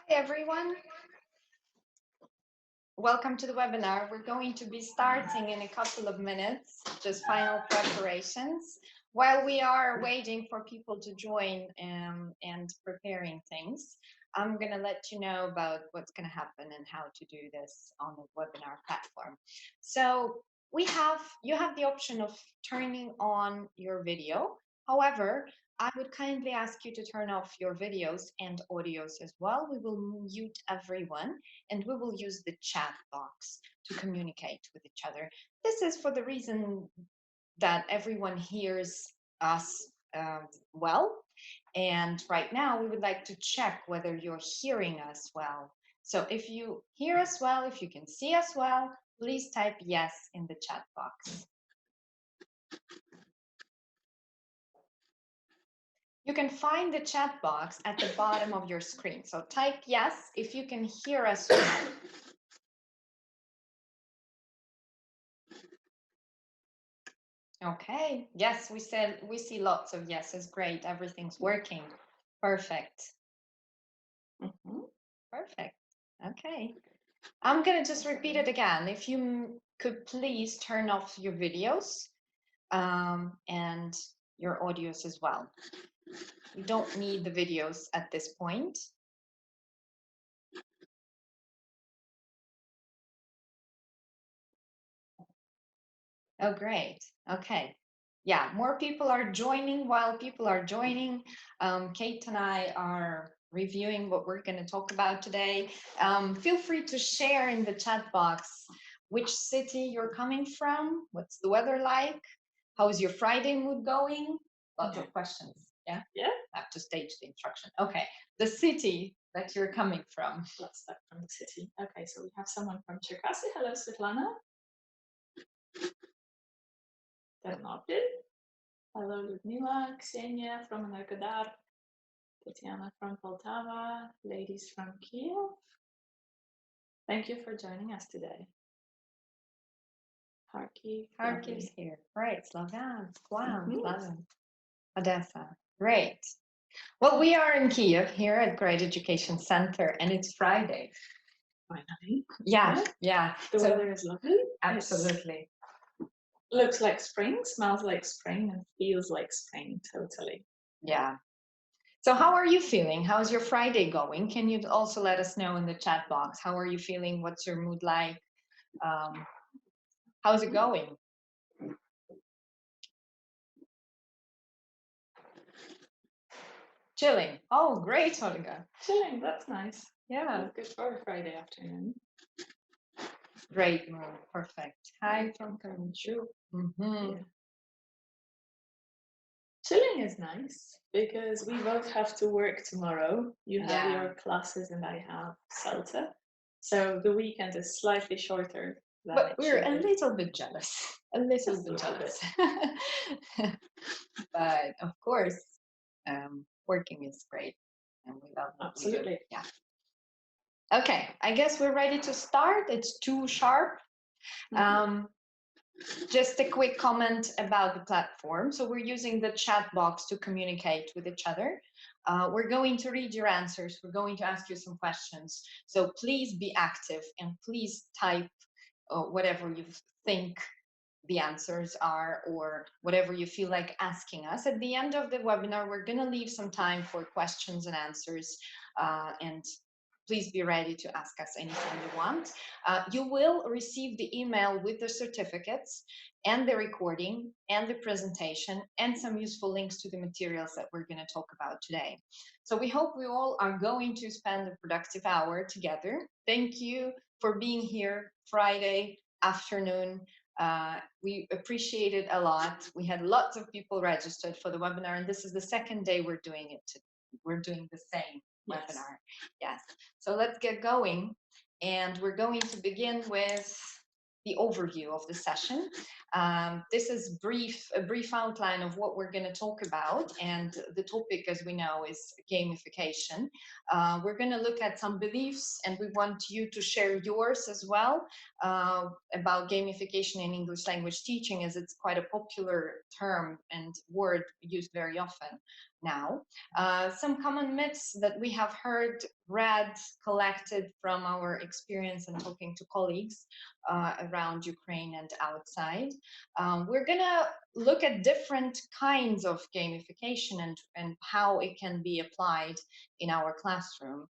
Hi everyone, welcome to the webinar. We're going to be starting in a couple of minutes, just final preparations. While we are waiting for people to join and preparing things, I'm going to let you know about what's going to happen and how to do this on the webinar platform. So you have the option of turning on your video. However, I would kindly ask you to turn off your videos and audios as well. We will mute everyone and we will use the chat box to communicate with each other. This is for the reason that everyone hears us well. And right now we would like to check whether you're hearing us well. So if you hear us well, if you can see us well, please type yes in the chat box. You can find the chat box at the bottom of your screen. So type yes if you can hear us well. Okay, yes, we see lots of yeses. Great, everything's working. Perfect. Perfect. Okay. I'm going to just repeat it again. If you could please turn off your videos and your audios as well. We don't need the videos at this point. Oh, great. Okay. Yeah, more people are joining. While people are joining, Kate and I are reviewing what we're going to talk about today. Feel free to share in the chat box which city you're coming from, what's the weather like, how is your Friday mood going? Lots of questions. Yeah? Yeah. I have to stage the instruction. Okay, the city that you're coming from. Let's start from the city. Okay, so we have someone from Cherkasy. Hello, Svetlana. Ternopil. Hello, Ludmila. Ksenia from Energodar. Tatiana from Poltava. Ladies from Kiev. Thank you for joining us today. Kharkiv's here. Right, Slavyansk, Slavyan, Odessa. Great. Well, we are in Kiev here at Great Education Center, and it's Friday. Finally. Yeah. The weather is lovely. Absolutely. Looks like spring, smells like spring, and feels like spring, totally. Yeah. So how are you feeling? How's your Friday going? Can you also let us know in the chat box? How are you feeling? What's your mood like? How's it going? Chilling. Oh, great, Olga. Chilling, that's nice. Yeah. Good for a Friday afternoon. Great mood. Perfect. Hi from Karamchu. Chilling is nice because we both have to work tomorrow. You have your classes and I have CELTA. So the weekend is slightly shorter. But we're a little bit jealous. A little bit jealous. But of course, working is great. And we love what we do. Yeah. Okay, I guess we're ready to start. It's 2 sharp. Just a quick comment about the platform. So we're using the chat box to communicate with each other. We're going to read your answers. We're going to ask you some questions. So please be active and please type whatever you think the answers are or whatever you feel like asking us. At the end of the webinar, we're going to leave some time for questions and answers, and please be ready to ask us anything you want. You will receive the email with the certificates and the recording and the presentation and some useful links to the materials that we're going to talk about today. So we hope we all are going to spend a productive hour together. Thank you for being here Friday afternoon. We appreciate it a lot. We had lots of people registered for the webinar, and this is the second day we're doing it. We're doing the same webinar. Yes. So let's get going. And we're going to begin with the overview of the session. This is a brief outline of what we're going to talk about. And the topic, as we know, is gamification. We're going to look at some beliefs, and we want you to share yours as well about gamification in English language teaching, as it's quite a popular term and word used very often. now. Some common myths that we have heard, read, collected from our experience and talking to colleagues around Ukraine and outside. We're gonna look at different kinds of gamification and how it can be applied in our classroom.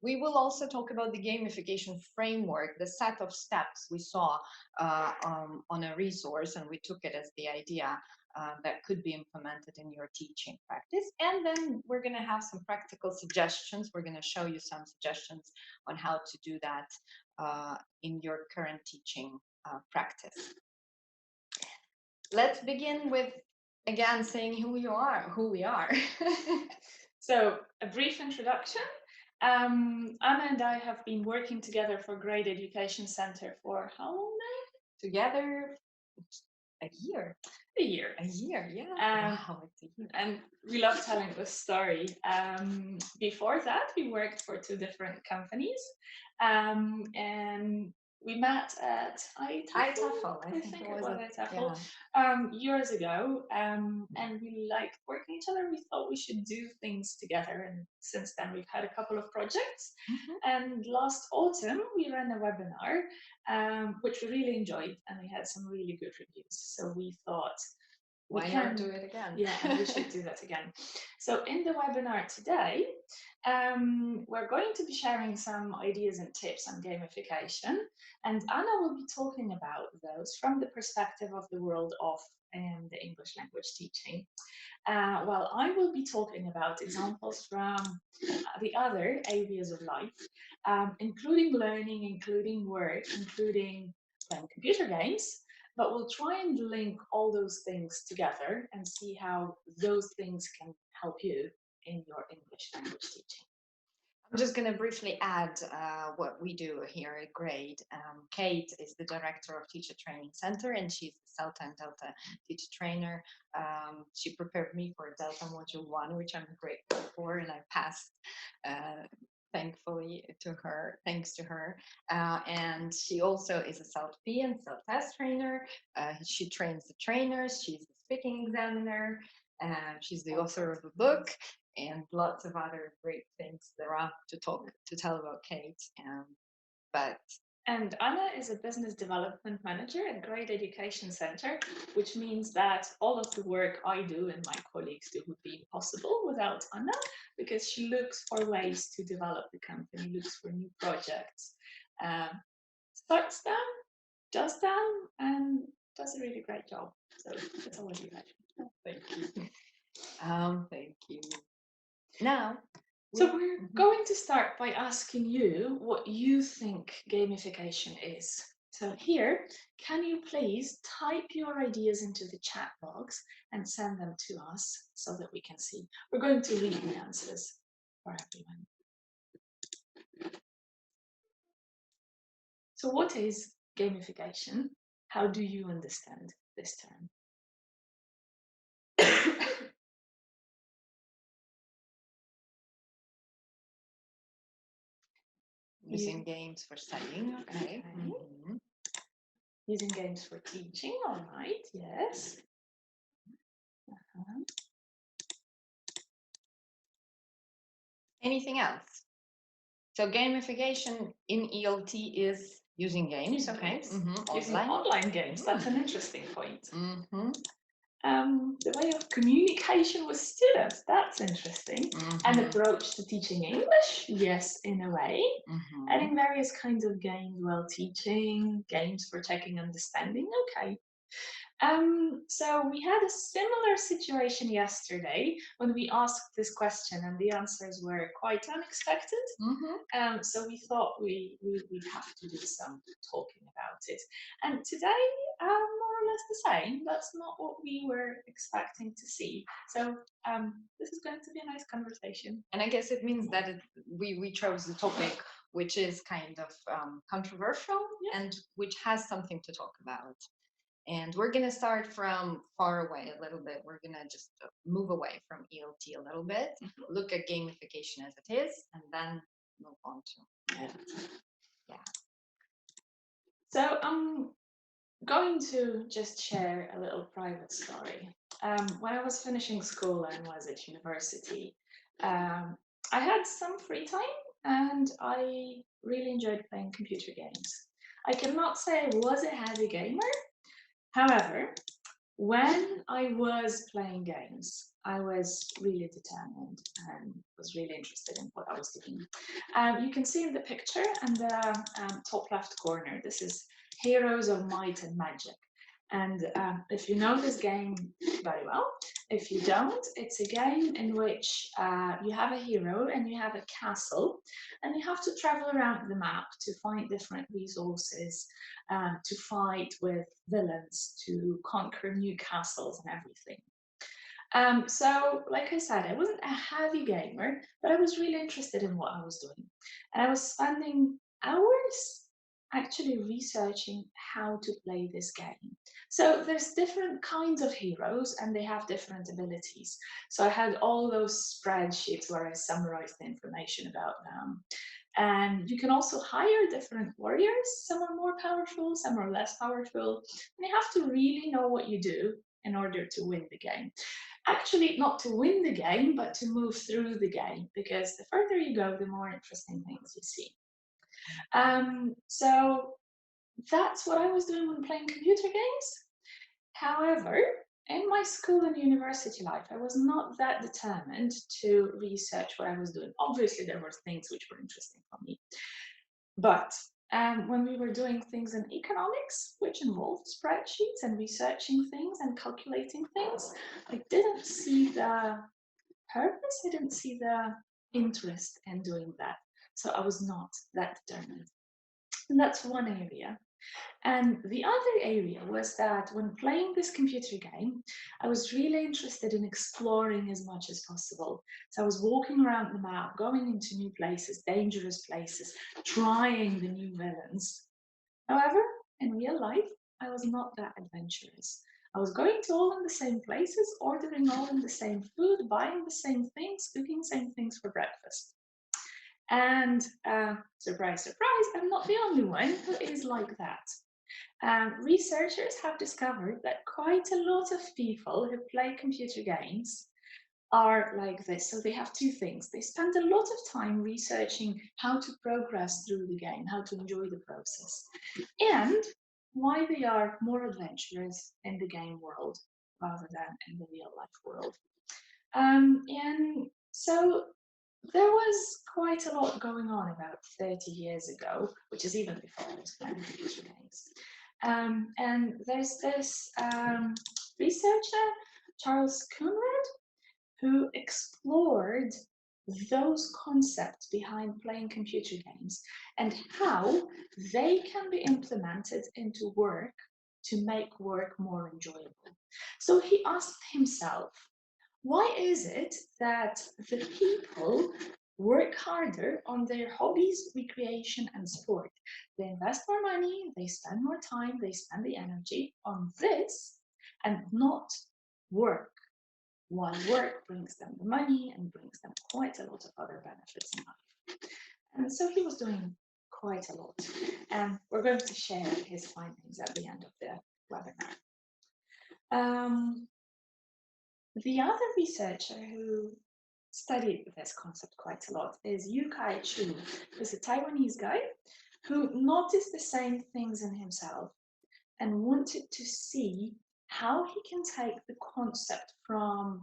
We will also talk about the gamification framework, the set of steps we saw on a resource, and we took it as the idea that could be implemented in your teaching practice. And then we're going to have some practical suggestions. We're going to show you some suggestions on how to do that in your current teaching practice. Let's begin with, again, saying who we are. So, a brief introduction. Anna and I have been working together for Great Education Center for how long now? Together, a year. A year, yeah. Wow, it's a year. And we love telling this story. Before that, we worked for 2 different companies, and we met at ITEFL, I think it was ITEFL, years ago, and we liked working each other. We thought we should do things together, and since then we've had a couple of projects. And last autumn we ran a webinar, which we really enjoyed, and we had some really good reviews. So we thought, why not do it again? Yeah, and we should do that again. So in the webinar today, we're going to be sharing some ideas and tips on gamification, and Anna will be talking about those from the perspective of the world of the English language teaching, while I will be talking about examples from the other areas of life, including learning, including work, including playing computer games. But we'll try and link all those things together and see how those things can help you in your English language teaching. I'm just going to briefly add what we do here at Grade. Kate is the director of Teacher Training Center, and she's the Celta and Delta teacher trainer. She prepared me for Delta Module 1, which I'm grateful for, and I passed thankfully to her, thanks to her. And she also is a CELT-P and CELT-test trainer. She trains the trainers. She's the speaking examiner. She's the author of a book and lots of other great things there are to tell about Kate. And Anna is a business development manager at Great Education Center, which means that all of the work I do and my colleagues do would be impossible without Anna, because she looks for ways to develop the company, looks for new projects, starts them, does them, and does a really great job. So that's all I do. Thank you. Thank you. Now, so we're going to start by asking you what you think gamification is. So here, can you please type your ideas into the chat box and send them to us so that we can see? We're going to read the answers for everyone. So what is gamification? How do you understand this term? Using games for studying, okay. Using games for teaching, all right, yes. Anything else? So gamification in ELT is using games, okay. Using online games, that's an interesting point. The way of communication with students, that's interesting. An approach to teaching English, yes, in a way. Adding various kinds of games while teaching, games for checking understanding, okay. So we had a similar situation yesterday when we asked this question, and the answers were quite unexpected. So we thought we'd have to do some talking about it. And today, more or less the same. That's not what we were expecting to see. So this is going to be a nice conversation. And I guess it means that we chose the topic which is kind of controversial, and which has something to talk about. And we're going to start from far away a little bit. We're going to just move away from ELT a little bit, look at gamification as it is, and then move on to So I'm going to just share a little private story. when I was finishing school and was at university, I had some free time and I really enjoyed playing computer games. I cannot say I was a heavy gamer. However, when I was playing games, I was really determined and was really interested in what I was doing. You can see in the picture in the top left corner, this is Heroes of Might and Magic. And if you know this game very well, if you don't, it's a game in which you have a hero and you have a castle, and you have to travel around the map to find different resources, to fight with villains, to conquer new castles and everything. So, like I said, I wasn't a heavy gamer, but I was really interested in what I was doing. And I was spending hours actually researching how to play this game. So there's different kinds of heroes and they have different abilities. So I had all those spreadsheets where I summarized the information about them. And you can also hire different warriors. Some are more powerful, some are less powerful. And you have to really know what you do in order to win the game. Actually, not to win the game, but to move through the game, because the further you go, the more interesting things you see. So that's what I was doing when playing computer games. However, in my school and university life, I was not that determined to research what I was doing. Obviously, there were things which were interesting for me. But when we were doing things in economics, which involved spreadsheets and researching things and calculating things, I didn't see the purpose, I didn't see the interest in doing that. So I was not that determined. And that's one area. And the other area was that when playing this computer game, I was really interested in exploring as much as possible. So I was walking around the map, going into new places, dangerous places, trying the new villains. However, in real life, I was not that adventurous. I was going to all in the same places, ordering all in the same food, buying the same things, cooking the same things for breakfast. And surprise, surprise, I'm not the only one who is like that. Researchers have discovered that quite a lot of people who play computer games are like this. So they have two things. They spend a lot of time researching how to progress through the game, how to enjoy the process, and why they are more adventurous in the game world rather than in the real life world. And so there was quite a lot going on about 30 years ago, which is even before I was playing computer games. And there's this researcher, Charles Coonrad, who explored those concepts behind playing computer games and how they can be implemented into work to make work more enjoyable. So he asked himself, why is it that the people work harder on their hobbies, recreation, and sport? They invest more money, they spend more time, they spend the energy on this and not work, while work brings them the money and brings them quite a lot of other benefits in life. And so he was doing quite a lot. And we're going to share his findings at the end of the webinar. The other researcher who studied this concept quite a lot is Yu Kai Chu, who's a Taiwanese guy who noticed the same things in himself and wanted to see how he can take the concept of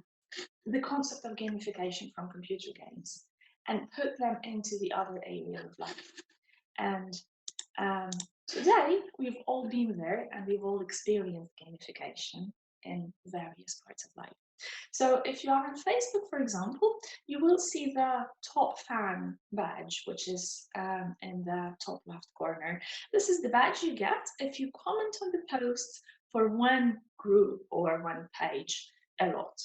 gamification from computer games and put them into the other area of life. And today, we've all been there and we've all experienced gamification in various parts of life. So if you are on Facebook, for example, you will see the top fan badge, which is in the top left corner. This is the badge you get if you comment on the posts for one group or one page a lot.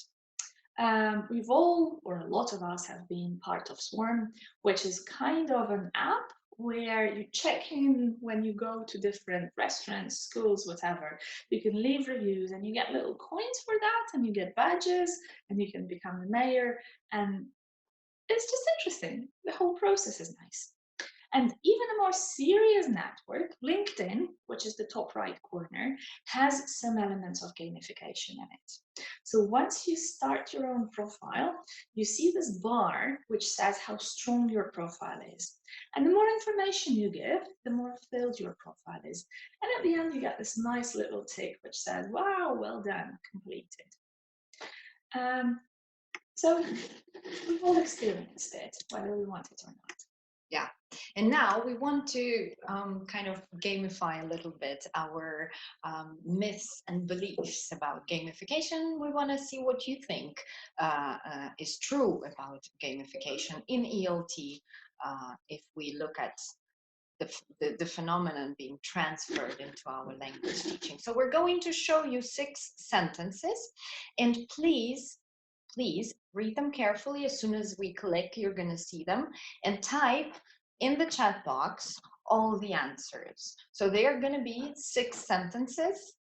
We've all, or a lot of us, have been part of Swarm, which is kind of an app where you check in when you go to different restaurants, schools, whatever. You can leave reviews and you get little coins for that, and you get badges, and you can become the mayor. And it's just interesting. The whole process is nice. And even a more serious network, LinkedIn, which is the top right corner, has some elements of gamification in it. So once you start your own profile, you see this bar which says how strong your profile is. And the more information you give, the more filled your profile is. And at the end, you get this nice little tick which says, wow, well done, completed. So we've all experienced it, whether we want it or not. Yeah, and now we want to kind of gamify a little bit our myths and beliefs about gamification. We want to see what you think is true about gamification in ELT if we look at the phenomenon being transferred into our language teaching. So we're going to show you 6 sentences, and please read them carefully. As soon as we click, you're going to see them, and type in the chat box all the answers. So they are going to be 6 sentences.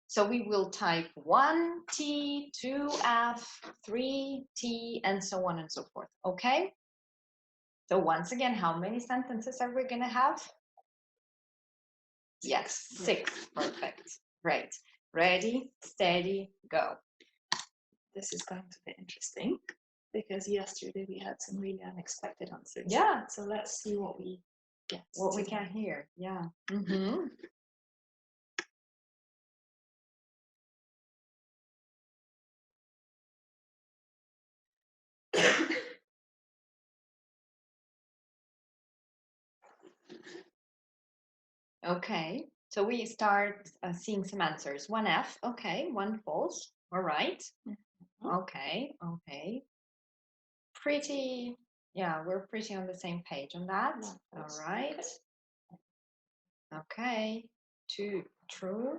So we will type 1T, 2F, 3T, and so on and so forth. Okay? So once again, how many sentences are we going to have? Yes, 6. Perfect. Great. Ready, steady, go. This is going to be interesting because yesterday we had some really unexpected answers. Yeah. So let's see what we get. What we can hear. Yeah. Mm-hmm. Okay, so we start seeing some answers. 1F, okay, 1 false. All right. Okay, okay. Pretty, yeah, we're pretty on the same page on that. All right. Okay, 2 true.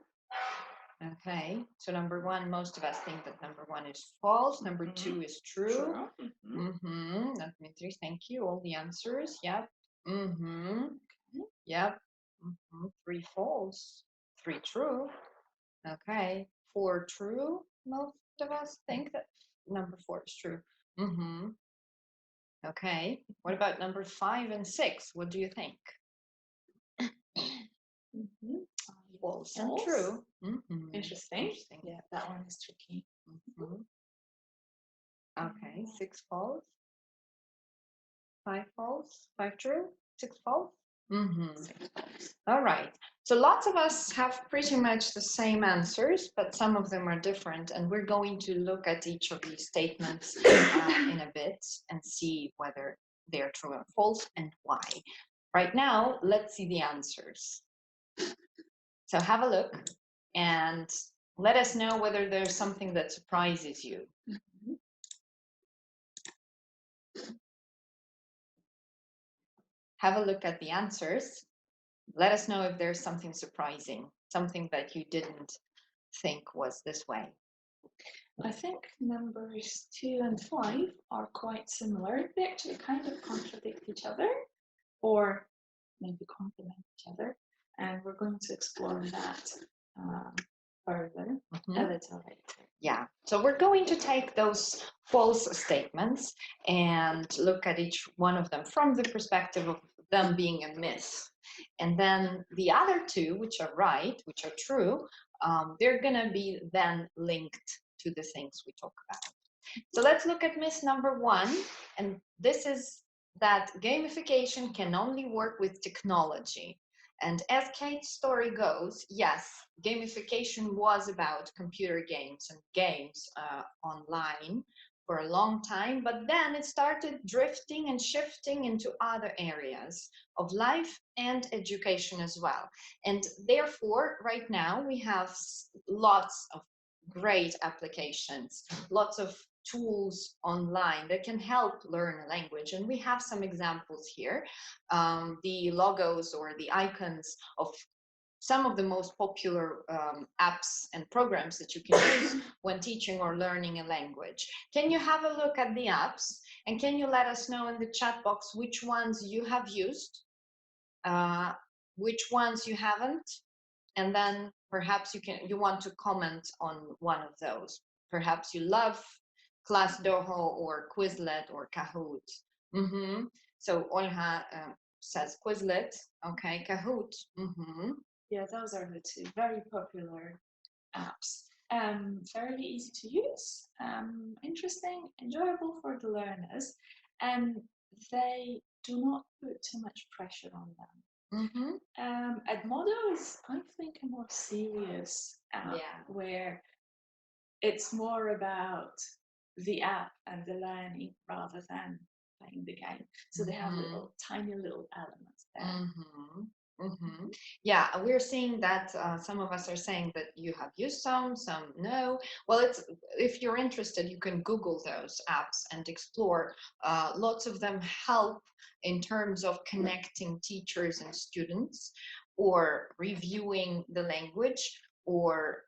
Okay, so number 1, most of us think that number 1 is false. Number 2 is true. Dmitry, thank you. All the answers. Yep. Yep. 3 false. 3 true. Okay. 4 true. Most of us think that number 4 is true. Okay. What about number 5 and 6? What do you think? False and true. Interesting. Yeah, that one is tricky. Okay. 6 false. 5 false. 5 true. 6 false. 6 false. All right. So lots of us have pretty much the same answers, but some of them are different. And we're going to look at each of these statements in a bit and see whether they're true or false and why. Right now, let's see the answers. So have a look and let us know whether there's something that surprises you. Have a look at the answers. Let us know if there's something surprising, something that you didn't think was this way. I think numbers 2 and 5 are quite similar. They actually kind of contradict each other or maybe complement each other. And we're going to explore that further a little later. Yeah, so we're going to take those false statements and look at each one of them from the perspective of them being a myth. And then the other 2, which are right, which are true, they're going to be then linked to the things we talk about. So let's look at myth number 1. And this is that gamification can only work with technology. And as Kate's story goes, yes, gamification was about computer games and games online for a long time, but then it started drifting and shifting into other areas of life and education as well. And therefore, right now, we have lots of great applications, lots of tools online that can help learn a language. And we have some examples here. The logos or the icons of some of the most popular apps and programs that you can use when teaching or learning a language. Can you have a look at the apps? And can you let us know in the chat box which ones you have used, which ones you haven't? And then perhaps you want to comment on one of those. Perhaps you love ClassDojo or Quizlet or Kahoot. So Olha, says Quizlet. Okay, Kahoot. Yeah, those are the two very popular apps. Fairly easy to use, interesting, enjoyable for the learners, and they do not put too much pressure on them. Edmodo is, I think, a more serious app, where it's more about the app and the learning rather than playing the game. So they have tiny little elements there. Yeah, we're seeing that some of us are saying that you have used some no. Well, it's, if you're interested, you can Google those apps and explore. Lots of them help in terms of connecting teachers and students, or reviewing the language, or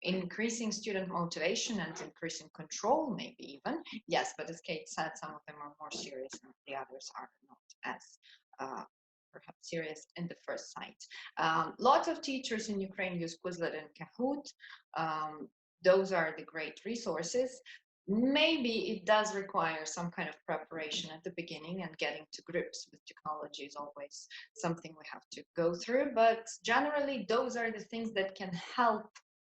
increasing student motivation and increasing control, maybe even. Yes, but as Kate said, some of them are more serious and the others are not as perhaps serious in the first sight. Lots of teachers in Ukraine use Quizlet and Kahoot. Those are the great resources. Maybe it does require some kind of preparation at the beginning, and getting to grips with technology is always something we have to go through. But generally, those are the things that can help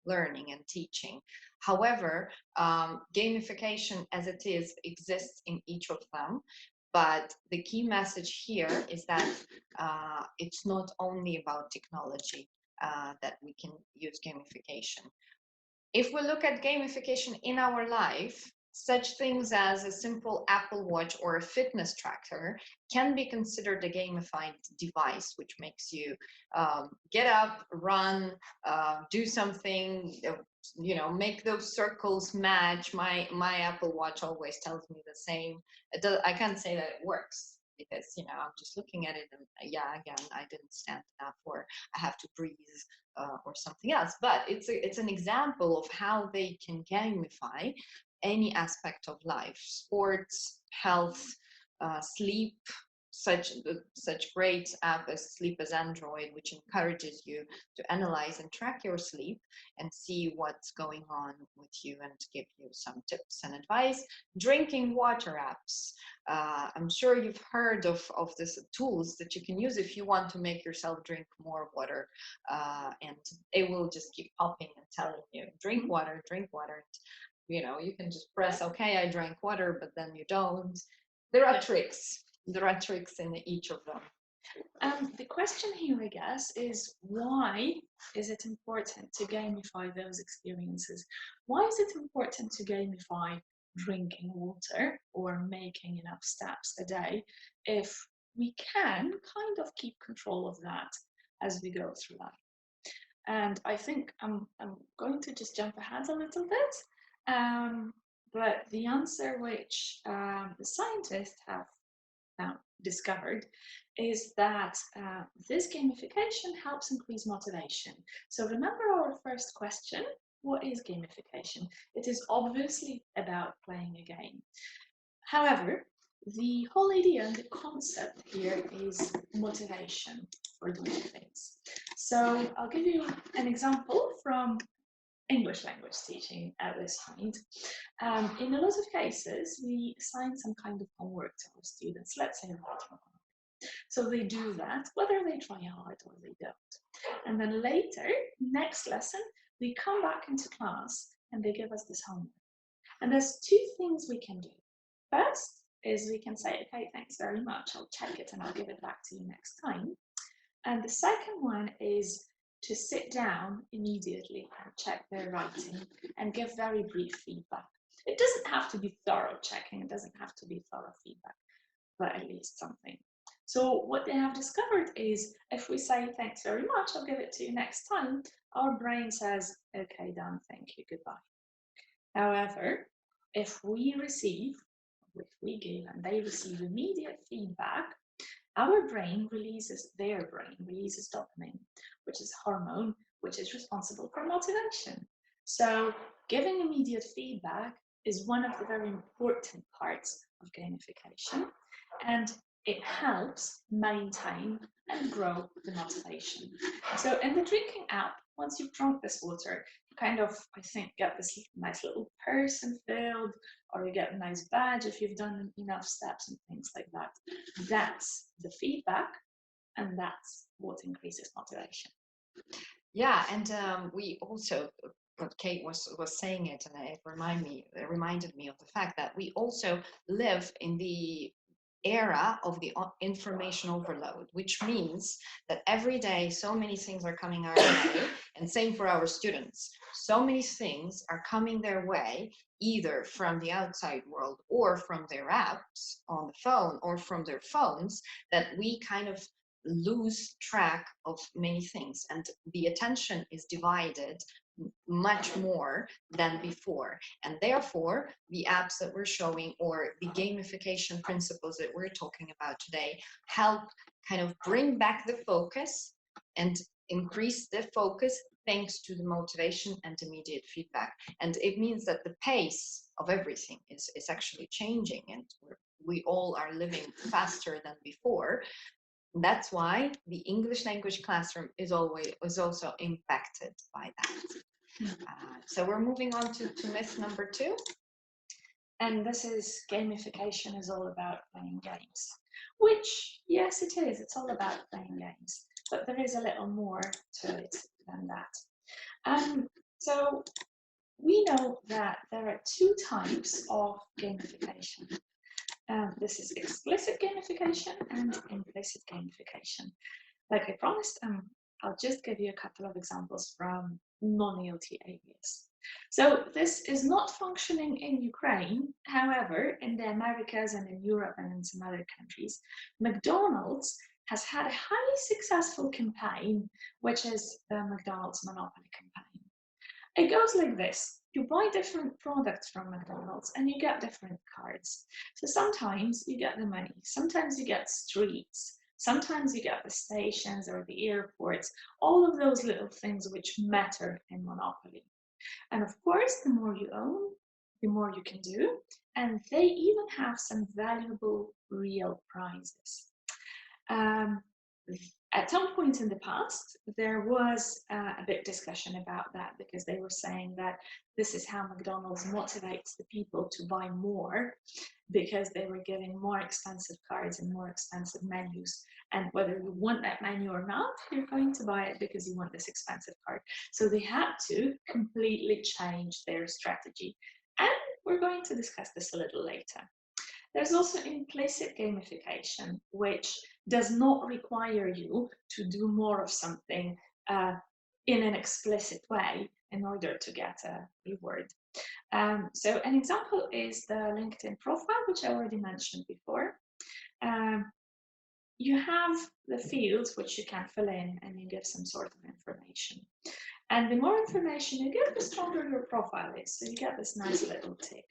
learning and teaching. However, gamification as it is exists in each of them. But the key message here is that it's not only about technology that we can use gamification. If we look at gamification in our life, such things as a simple Apple Watch or a fitness tracker can be considered a gamified device, which makes you get up, run, do something, make those circles match. My Apple Watch always tells me the same. I can't say that it works, because I'm just looking at it and again, I didn't stand enough, or I have to breathe, or something else. But it's an example of how they can gamify any aspect of life: sports, health, sleep. Such great app as Sleep as Android, which encourages you to analyze and track your sleep and see what's going on with you and give you some tips and advice. Drinking water apps. I'm sure you've heard of these tools that you can use if you want to make yourself drink more water, and it will just keep popping and telling you, drink water, drink water. You can just press, okay, I drank water, but then you don't. There are tricks. There are tricks in each of them. The question here, I guess, is why is it important to gamify those experiences? Why is it important to gamify drinking water or making enough steps a day if we can kind of keep control of that as we go through life? And I think I'm going to just jump ahead a little bit, but the answer which the scientists have discovered is that this gamification helps increase motivation. So remember our first question, what is gamification? It is obviously about playing a game. However, the whole idea and the concept here is motivation for doing things. So I'll give you an example from English language teaching at this point. In a lot of cases, we assign some kind of homework to our students, let's say writing homework. So they do that, whether they try hard or they don't. And then later, next lesson, we come back into class and they give us this homework. And there's two things we can do. First is we can say, okay, thanks very much, I'll check it and I'll give it back to you next time. And the second one is to sit down immediately and check their writing and give very brief feedback. It doesn't have to be thorough checking, it doesn't have to be thorough feedback, but at least something. So what they have discovered is if we say, thanks very much, I'll give it to you next time, our brain says, okay, done, thank you, goodbye. However, if we give and they receive immediate feedback, their brain releases dopamine, which is a hormone which is responsible for motivation. So giving immediate feedback is one of the very important parts of gamification, and it helps maintain and grow the motivation. So in the drinking app, once you've drunk this water, you kind of, I think, get this nice little purse and filled, or you get a nice badge if you've done enough steps and things like that. That's the feedback, and that's what increases motivation. Yeah, and we also, what Kate was saying it, and it reminded me of the fact that we also live in the era of the information overload, which means that every day so many things are coming our way, and same for our students. So many things are coming their way, either from the outside world or from their apps on the phone or from their phones, that we kind of lose track of many things, and the attention is divided much more than before, and therefore the apps that we're showing or the gamification principles that we're talking about today help kind of bring back the focus and increase the focus thanks to the motivation and immediate feedback. And it means that the pace of everything is actually changing, and we all are living faster than before. That's why the English language classroom is also impacted by that. So we're moving on to myth number 2. And this is gamification is all about playing games. Which, yes, it is. It's all about playing games. But there is a little more to it than that. So we know that there are 2 types of gamification. This is explicit gamification and implicit gamification. Like I promised, I'll just give you a couple of examples from non-ELT areas. So this is not functioning in Ukraine. However, in the Americas and in Europe and in some other countries, McDonald's has had a highly successful campaign, which is the McDonald's Monopoly campaign. It goes like this. You buy different products from McDonald's and you get different cards. So sometimes you get the money, sometimes you get streets, sometimes you get the stations or the airports, all of those little things which matter in Monopoly. And of course, the more you own, the more you can do. And they even have some valuable real prizes. At some point in the past, there was a big discussion about that, because they were saying that this is how McDonald's motivates the people to buy more, because they were giving more expensive cards and more expensive menus. And whether you want that menu or not, you're going to buy it because you want this expensive card. So they had to completely change their strategy. And we're going to discuss this a little later. There's also implicit gamification, which does not require you to do more of something in an explicit way in order to get a reward. So an example is the LinkedIn profile, which I already mentioned before. You have the fields which you can fill in, and you give some sort of information. And the more information you give, the stronger your profile is. So you get this nice little tick.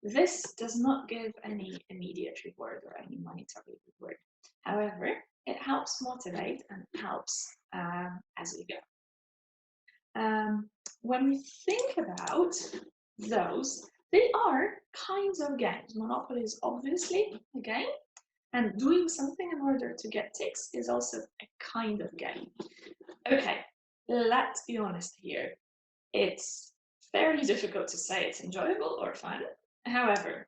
This does not give any immediate reward or any monetary reward. However, it helps motivate and helps as we go. When we think about those, they are kinds of games. Monopoly is obviously a game, and doing something in order to get ticks is also a kind of game. Okay, let's be honest here. It's fairly difficult to say it's enjoyable or fun. However,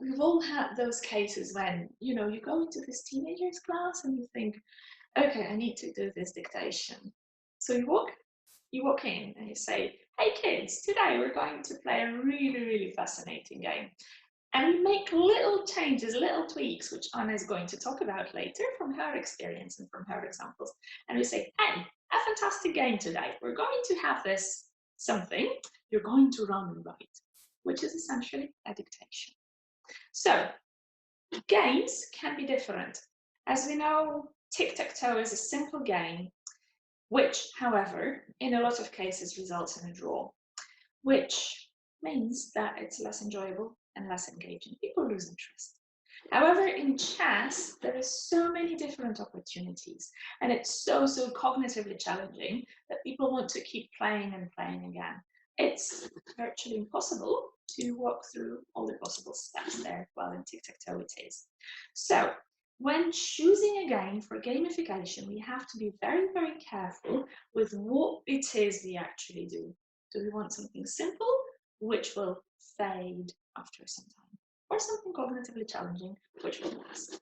we've all had those cases when, you go into this teenager's class and you think, okay, I need to do this dictation. So you walk in and you say, hey kids, today we're going to play a really, really fascinating game. And we make little changes, little tweaks, which Anna is going to talk about later from her experience and from her examples. And we say, hey, a fantastic game today. We're going to have this something. You're going to run and write, which is essentially a dictation. So games can be different. As we know, tic-tac-toe is a simple game, which, however, in a lot of cases results in a draw, which means that it's less enjoyable and less engaging. People lose interest. However, in chess, there are so many different opportunities, and it's so cognitively challenging that people want to keep playing and playing again. It's virtually impossible to walk through all the possible steps there, while in tic-tac-toe it is. So when choosing a game for gamification, we have to be very, very careful with what it is we actually do. Do we want something simple, which will fade after some time, or something cognitively challenging, which will last?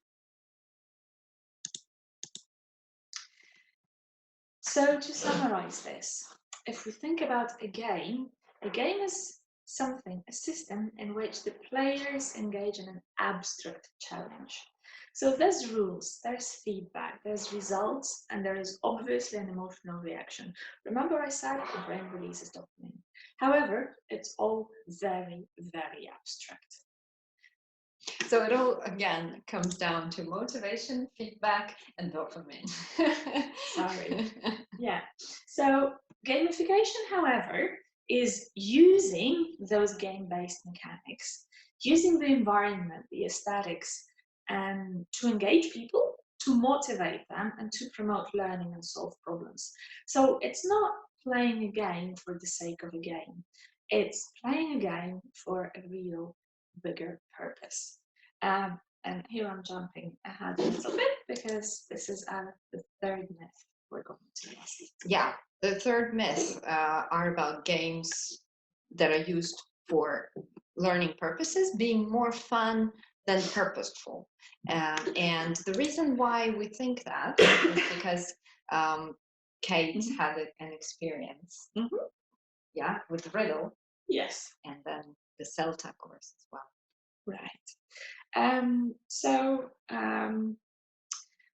So to summarize this, if we think about a game is something, a system in which the players engage in an abstract challenge. So there's rules, there's feedback, there's results, and there is obviously an emotional reaction. Remember I said the brain releases dopamine. However, it's all very, very abstract. So it all, again, comes down to motivation, feedback, and dopamine. Sorry. Yeah. So gamification, however, is using those game-based mechanics, using the environment, the aesthetics, and to engage people, to motivate them, and to promote learning and solve problems. So it's not playing a game for the sake of a game. It's playing a game for a real, bigger purpose. And here I'm jumping ahead a little bit because this is the third myth we're going to ask. Yeah, the third myth are about games that are used for learning purposes being more fun than purposeful. And the reason why we think that is because Kate had an experience, yeah, with Riddle. Yes. And then the Celta course as well. Right.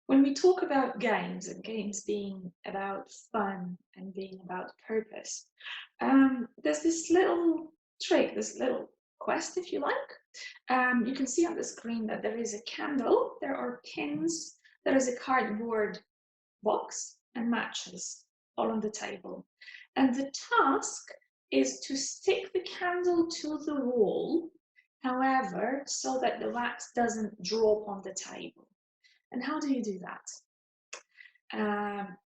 When we talk about games and games being about fun and being about purpose, there's this little trick, this little quest, if you like. You can see on the screen that there is a candle, there are pins, there is a cardboard box and matches all on the table. And the task is to stick the candle to the wall, however, so that the wax doesn't drop on the table. And how do you do that?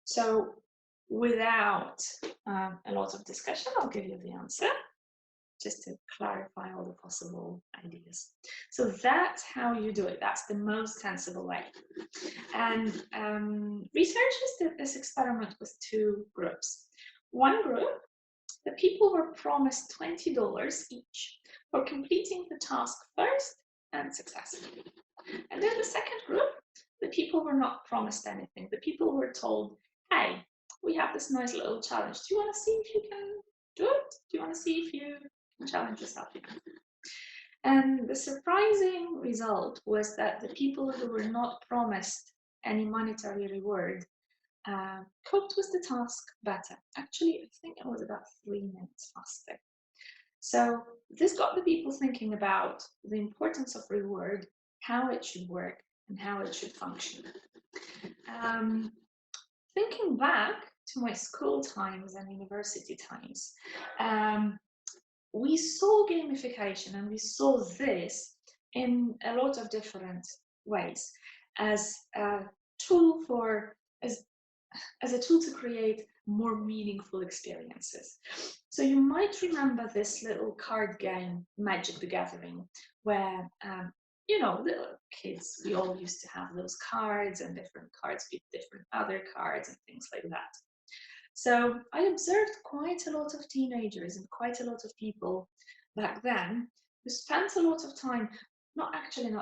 So without a lot of discussion, I'll give you the answer, just to clarify all the possible ideas. So that's how you do it. That's the most sensible way. And researchers did this experiment with two groups. One group, the people were promised $20 each for completing the task first and successfully. And then the second group, the people were not promised anything. The people were told, hey, we have this nice little challenge. Do you want to see if you can do it? Do you want to see if you can challenge yourself? And the surprising result was that the people who were not promised any monetary reward coped with the task better. Actually, I think it was about 3 minutes faster. So this got the people thinking about the importance of reward, how it should work, and how it should function. Thinking back to my school times and university times, we saw gamification and we saw this in a lot of different ways as a tool to create more meaningful experiences. So you might remember this little card game, Magic the Gathering, where little kids, we all used to have those cards and different cards with different other cards and things like that. So I observed quite a lot of teenagers and quite a lot of people back then who spent a lot of time, not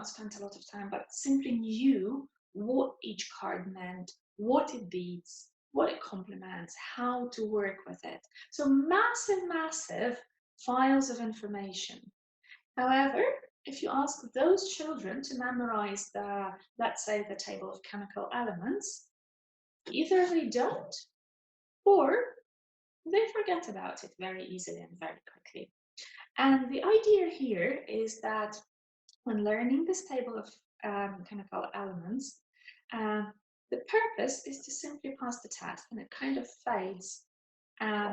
spent a lot of time, but simply knew what each card meant, what it beats, what it complements, how to work with it. So massive files of information. However, if you ask those children to memorize let's say, the table of chemical elements, either they don't, or they forget about it very easily and very quickly. And the idea here is that when learning this table of chemical elements, the purpose is to simply pass the test, and it kind of fades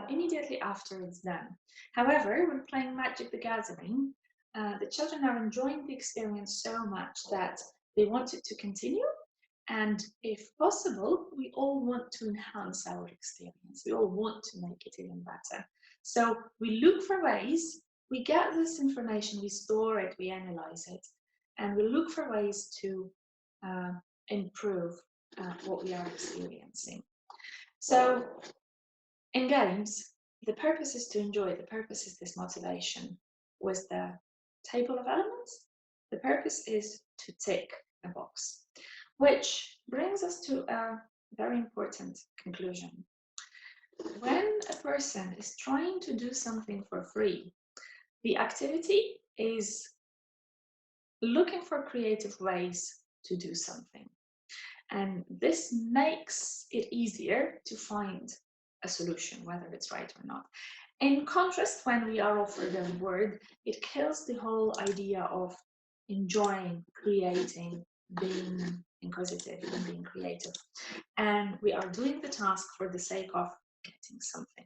immediately after it's done. However, when playing Magic the Gathering, the children are enjoying the experience so much that they want it to continue. And if possible, we all want to enhance our experience. We all want to make it even better. So we look for ways, we get this information, we store it, we analyze it, and we look for ways to improve what we are experiencing. So in games, the purpose is to enjoy, the purpose is this motivation. With the table of elements, the purpose is to tick a box, which brings us to a very important conclusion. When a person is trying to do something for free, the activity is looking for creative ways to do something. And this makes it easier to find a solution, whether it's right or not. In contrast, when we are offered a reward, it kills the whole idea of enjoying, creating, being inquisitive, and being creative. And we are doing the task for the sake of getting something.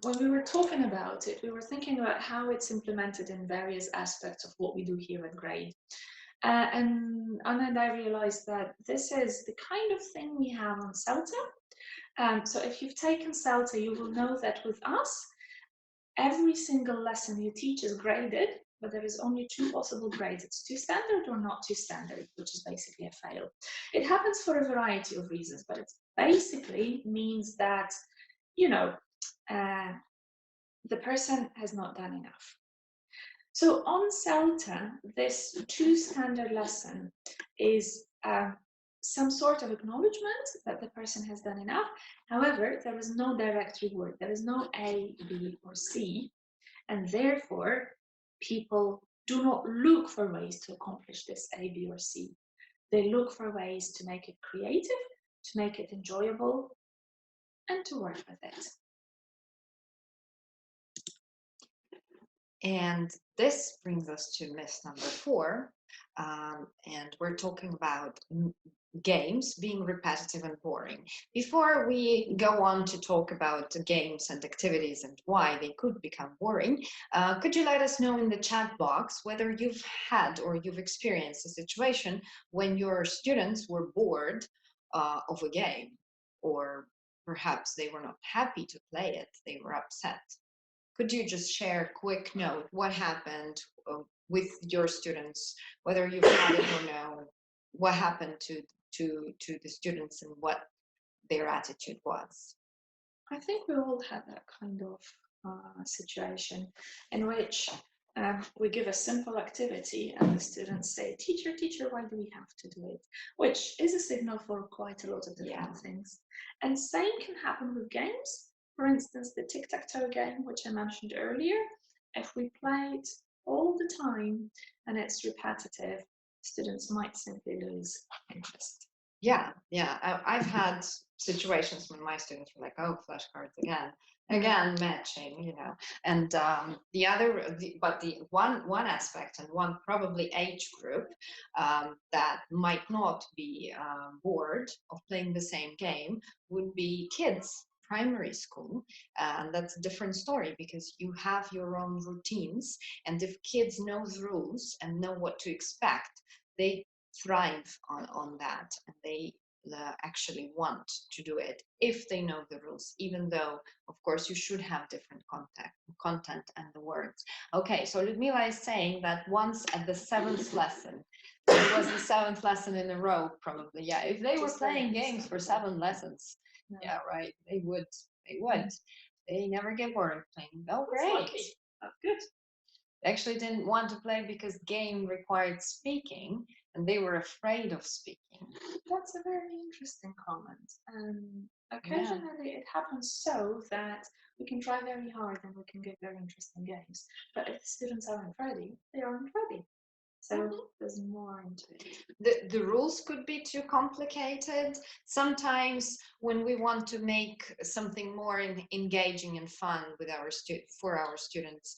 When we were talking about it, we were thinking about how it's implemented in various aspects of what we do here at Grade. And Anna and I realized that this is the kind of thing we have on CELTA. So if you've taken CELTA, you will know that with us, every single lesson you teach is graded, but there is only 2 possible grades. It's too standard or not too standard, which is basically a fail. It happens for a variety of reasons, but it basically means that, you know, the person has not done enough. So on CELTA, this 2 standard lesson is some sort of acknowledgement that the person has done enough. However, there is no direct reward. There is no A, B, or C. And therefore, people do not look for ways to accomplish this A, B, or C. They look for ways to make it creative, to make it enjoyable, and to work with it. And this brings us to myth number 4. And we're talking about games being repetitive and boring. Before we go on to talk about games and activities and why they could become boring, could you let us know in the chat box whether you've had or you've experienced a situation when your students were bored of a game, or perhaps they were not happy to play it, they were upset. Could you just share a quick note, what happened with your students, whether you've had it or no, what happened to the students and what their attitude was? I think we all had that kind of situation in which we give a simple activity and the students say, teacher, why do we have to do it? Which is a signal for quite a lot of different things. And same can happen with games. For instance, the tic-tac-toe game, which I mentioned earlier, if we play it all the time and it's repetitive, students might simply lose interest. Yeah, I've had situations when my students were like, oh, flashcards again, matching, you know. And the one aspect and one probably age group that might not be bored of playing the same game would be kids. Primary school, and that's a different story because you have your own routines, and if kids know the rules and know what to expect, they thrive on that, and they actually want to do it if they know the rules, even though of course you should have different content and the words. Okay, so Ludmila is saying that once at the 7th lesson, so it was the 7th lesson in a row probably, yeah, if they were playing games for 7 lessons, yeah, right, they would they never get bored of playing. Oh, great, that's good. They actually didn't want to play because game required speaking and they were afraid of speaking. That's a very interesting comment. Occasionally it happens so that we can try very hard and we can get very interesting games. But if the students aren't ready, they aren't ready. So there's more into it. The rules could be too complicated. Sometimes when we want to make something more engaging and fun with for our students,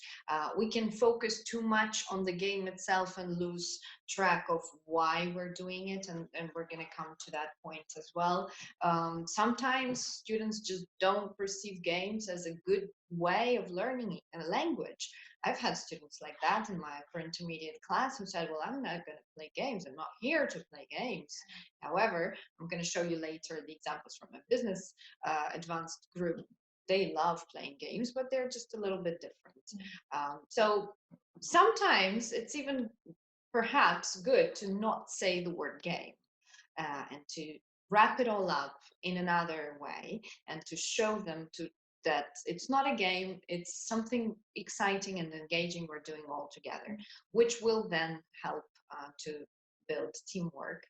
we can focus too much on the game itself and lose track of why we're doing it, and we're going to come to that point as well. Sometimes students just don't perceive games as a good way of learning a language. I've had students like that in my upper intermediate class who said, well, I'm not going to play games. I'm not here to play games. However, I'm going to show you later the examples from a business advanced group. They love playing games, but they're just a little bit different. So sometimes it's even perhaps good to not say the word game and to wrap it all up in another way and to show them that it's not a game, it's something exciting and engaging we're doing all together, which will then help to build teamwork.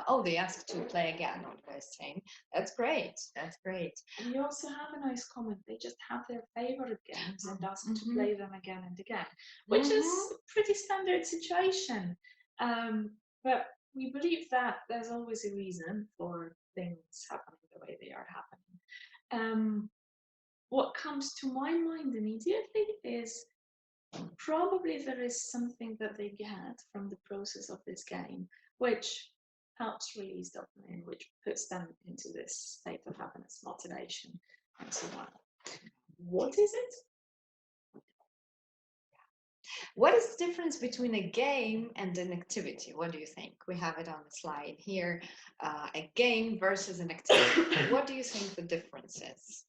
Oh, they asked to play again, what I was saying. That's great. That's great. And you also have a nice comment. They just have their favorite games and ask to play them again and again, which is a pretty standard situation. But we believe that there's always a reason for things happening the way they are happening. What comes to my mind immediately is probably there is something that they get from the process of this game, which helps release dopamine, which puts them into this state of happiness, motivation, and so on. What is it? What is the difference between a game and an activity? What do you think? We have it on the slide here. A game versus an activity. What do you think the difference is?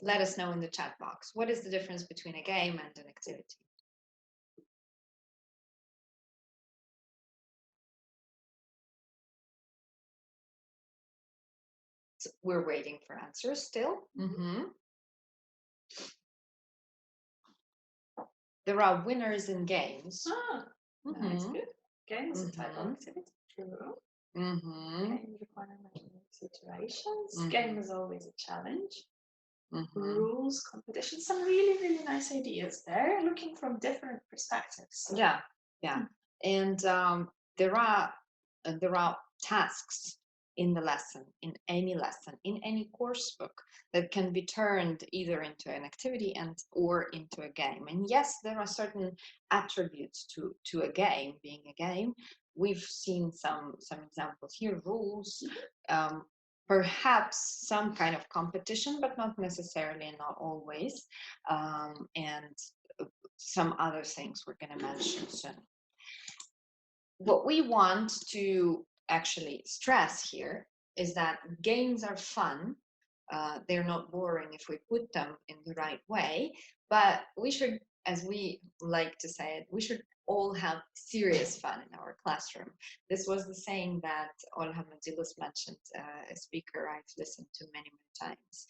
Let us know in the chat box. What is the difference between a game and an activity? So we're waiting for answers still. There are winners in games. That's good. Game is a type of activity. True. Game requires situations. Game is always a challenge. Rules, competition, some really, really nice ideas there, looking from different perspectives. Yeah. And there are tasks in the lesson, in any course book that can be turned either into an activity or into a game. And yes, there are certain attributes to a game being a game. We've seen some examples here, rules, perhaps some kind of competition, but not necessarily and not always, and some other things we're going to mention soon. What we want to actually stress here is that games are fun. They're not boring if we put them in the right way, but we should, as we like to say it, we should all have serious fun in our classroom. This was the saying that Olha Madilos mentioned, a speaker I've listened to many, many times.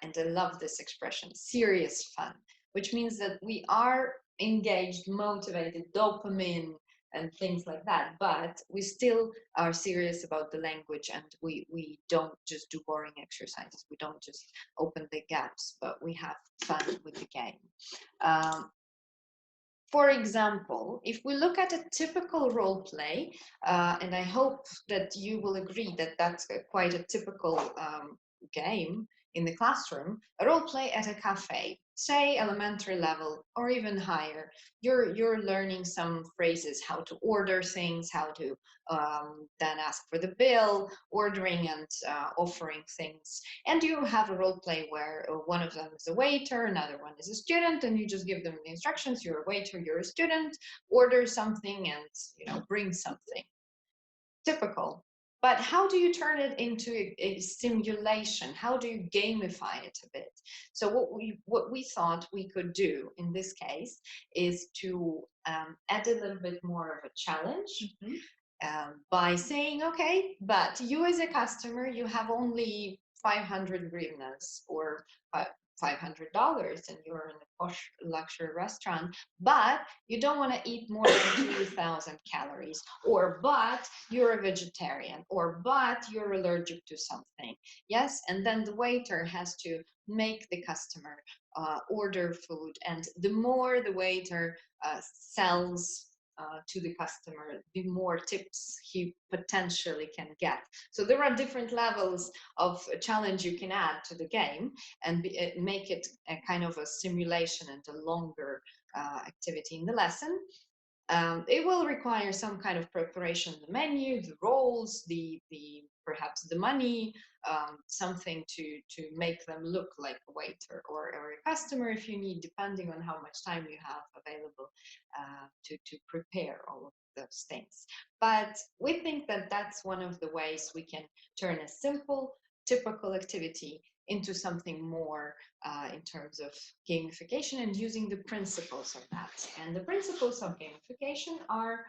And I love this expression, serious fun, which means that we are engaged, motivated, dopamine, and things like that, but we still are serious about the language, and we don't just do boring exercises, we don't just open the gaps, but we have fun with the game. For example, if we look at a typical role play, and I hope that you will agree that that's quite a typical game in the classroom, a role play at a cafe, say elementary level or even higher, you're learning some phrases, how to order things, how to then ask for the bill, ordering and offering things. And you have a role play where one of them is a waiter, another one is a student, and you just give them the instructions. You're a waiter, you're a student, order something and bring something. Typical. But how do you turn it into a simulation? How do you gamify it a bit? So what we thought we could do in this case is to add a little bit more of a challenge by saying, okay, but you as a customer, you have only 500 hryvnias or $500 and you're in a posh luxury restaurant, but you don't want to eat more than 2,000 calories, or but you're a vegetarian, or but you're allergic to something. Yes, and then the waiter has to make the customer order food, and the more the waiter sells to the customer, the more tips he potentially can get. So there are different levels of challenge you can add to the game and make it a kind of a simulation and a longer activity in the lesson. It will require some kind of preparation, the menu, the roles, perhaps the money, something to make them look like a waiter or a customer if you need, depending on how much time you have available to prepare all of those things. But we think that that's one of the ways we can turn a simple, typical activity into something more in terms of gamification and using the principles of that. And the principles of gamification are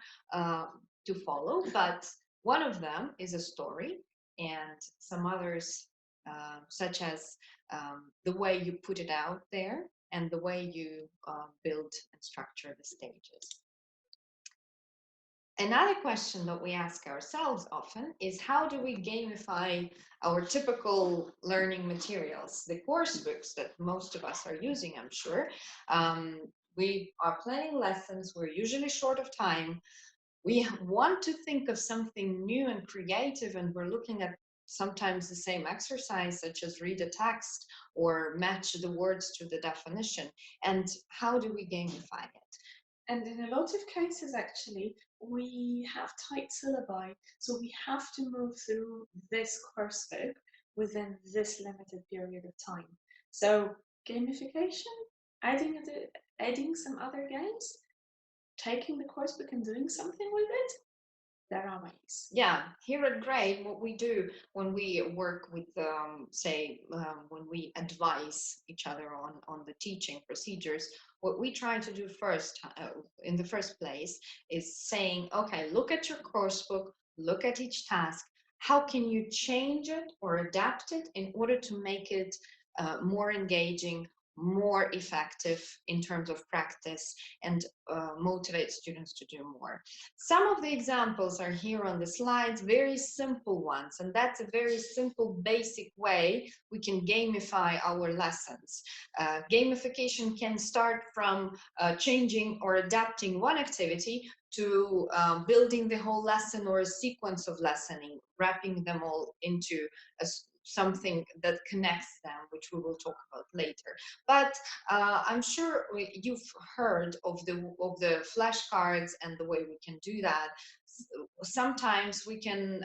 to follow, but one of them is a story, and some others, such as the way you put it out there and the way you build and structure the stages. Another question that we ask ourselves often is, how do we gamify our typical learning materials, the course books that most of us are using, I'm sure. We are planning lessons, we're usually short of time. We want to think of something new and creative, and we're looking at sometimes the same exercise, such as read a text or match the words to the definition. And how do we gamify it? And in a lot of cases, actually, we have tight syllabi, so we have to move through this course book within this limited period of time. So gamification, adding some other games, taking the course book and doing something with it, there are ways. Yeah, here at Grade, what we do when we work with, when we advise each other on the teaching procedures, what we try to do first, in the first place, is saying, okay, look at your course book, look at each task. How can you change it or adapt it in order to make it more engaging, more effective in terms of practice, and motivate students to do more. Some of the examples are here on the slides, very simple ones, and that's a very simple, basic way we can gamify our lessons. Gamification can start from changing or adapting one activity to building the whole lesson or a sequence of lessoning, wrapping them all into something that connects them, which we will talk about later. But I'm sure you've heard of the flashcards and the way we can do that. Sometimes we can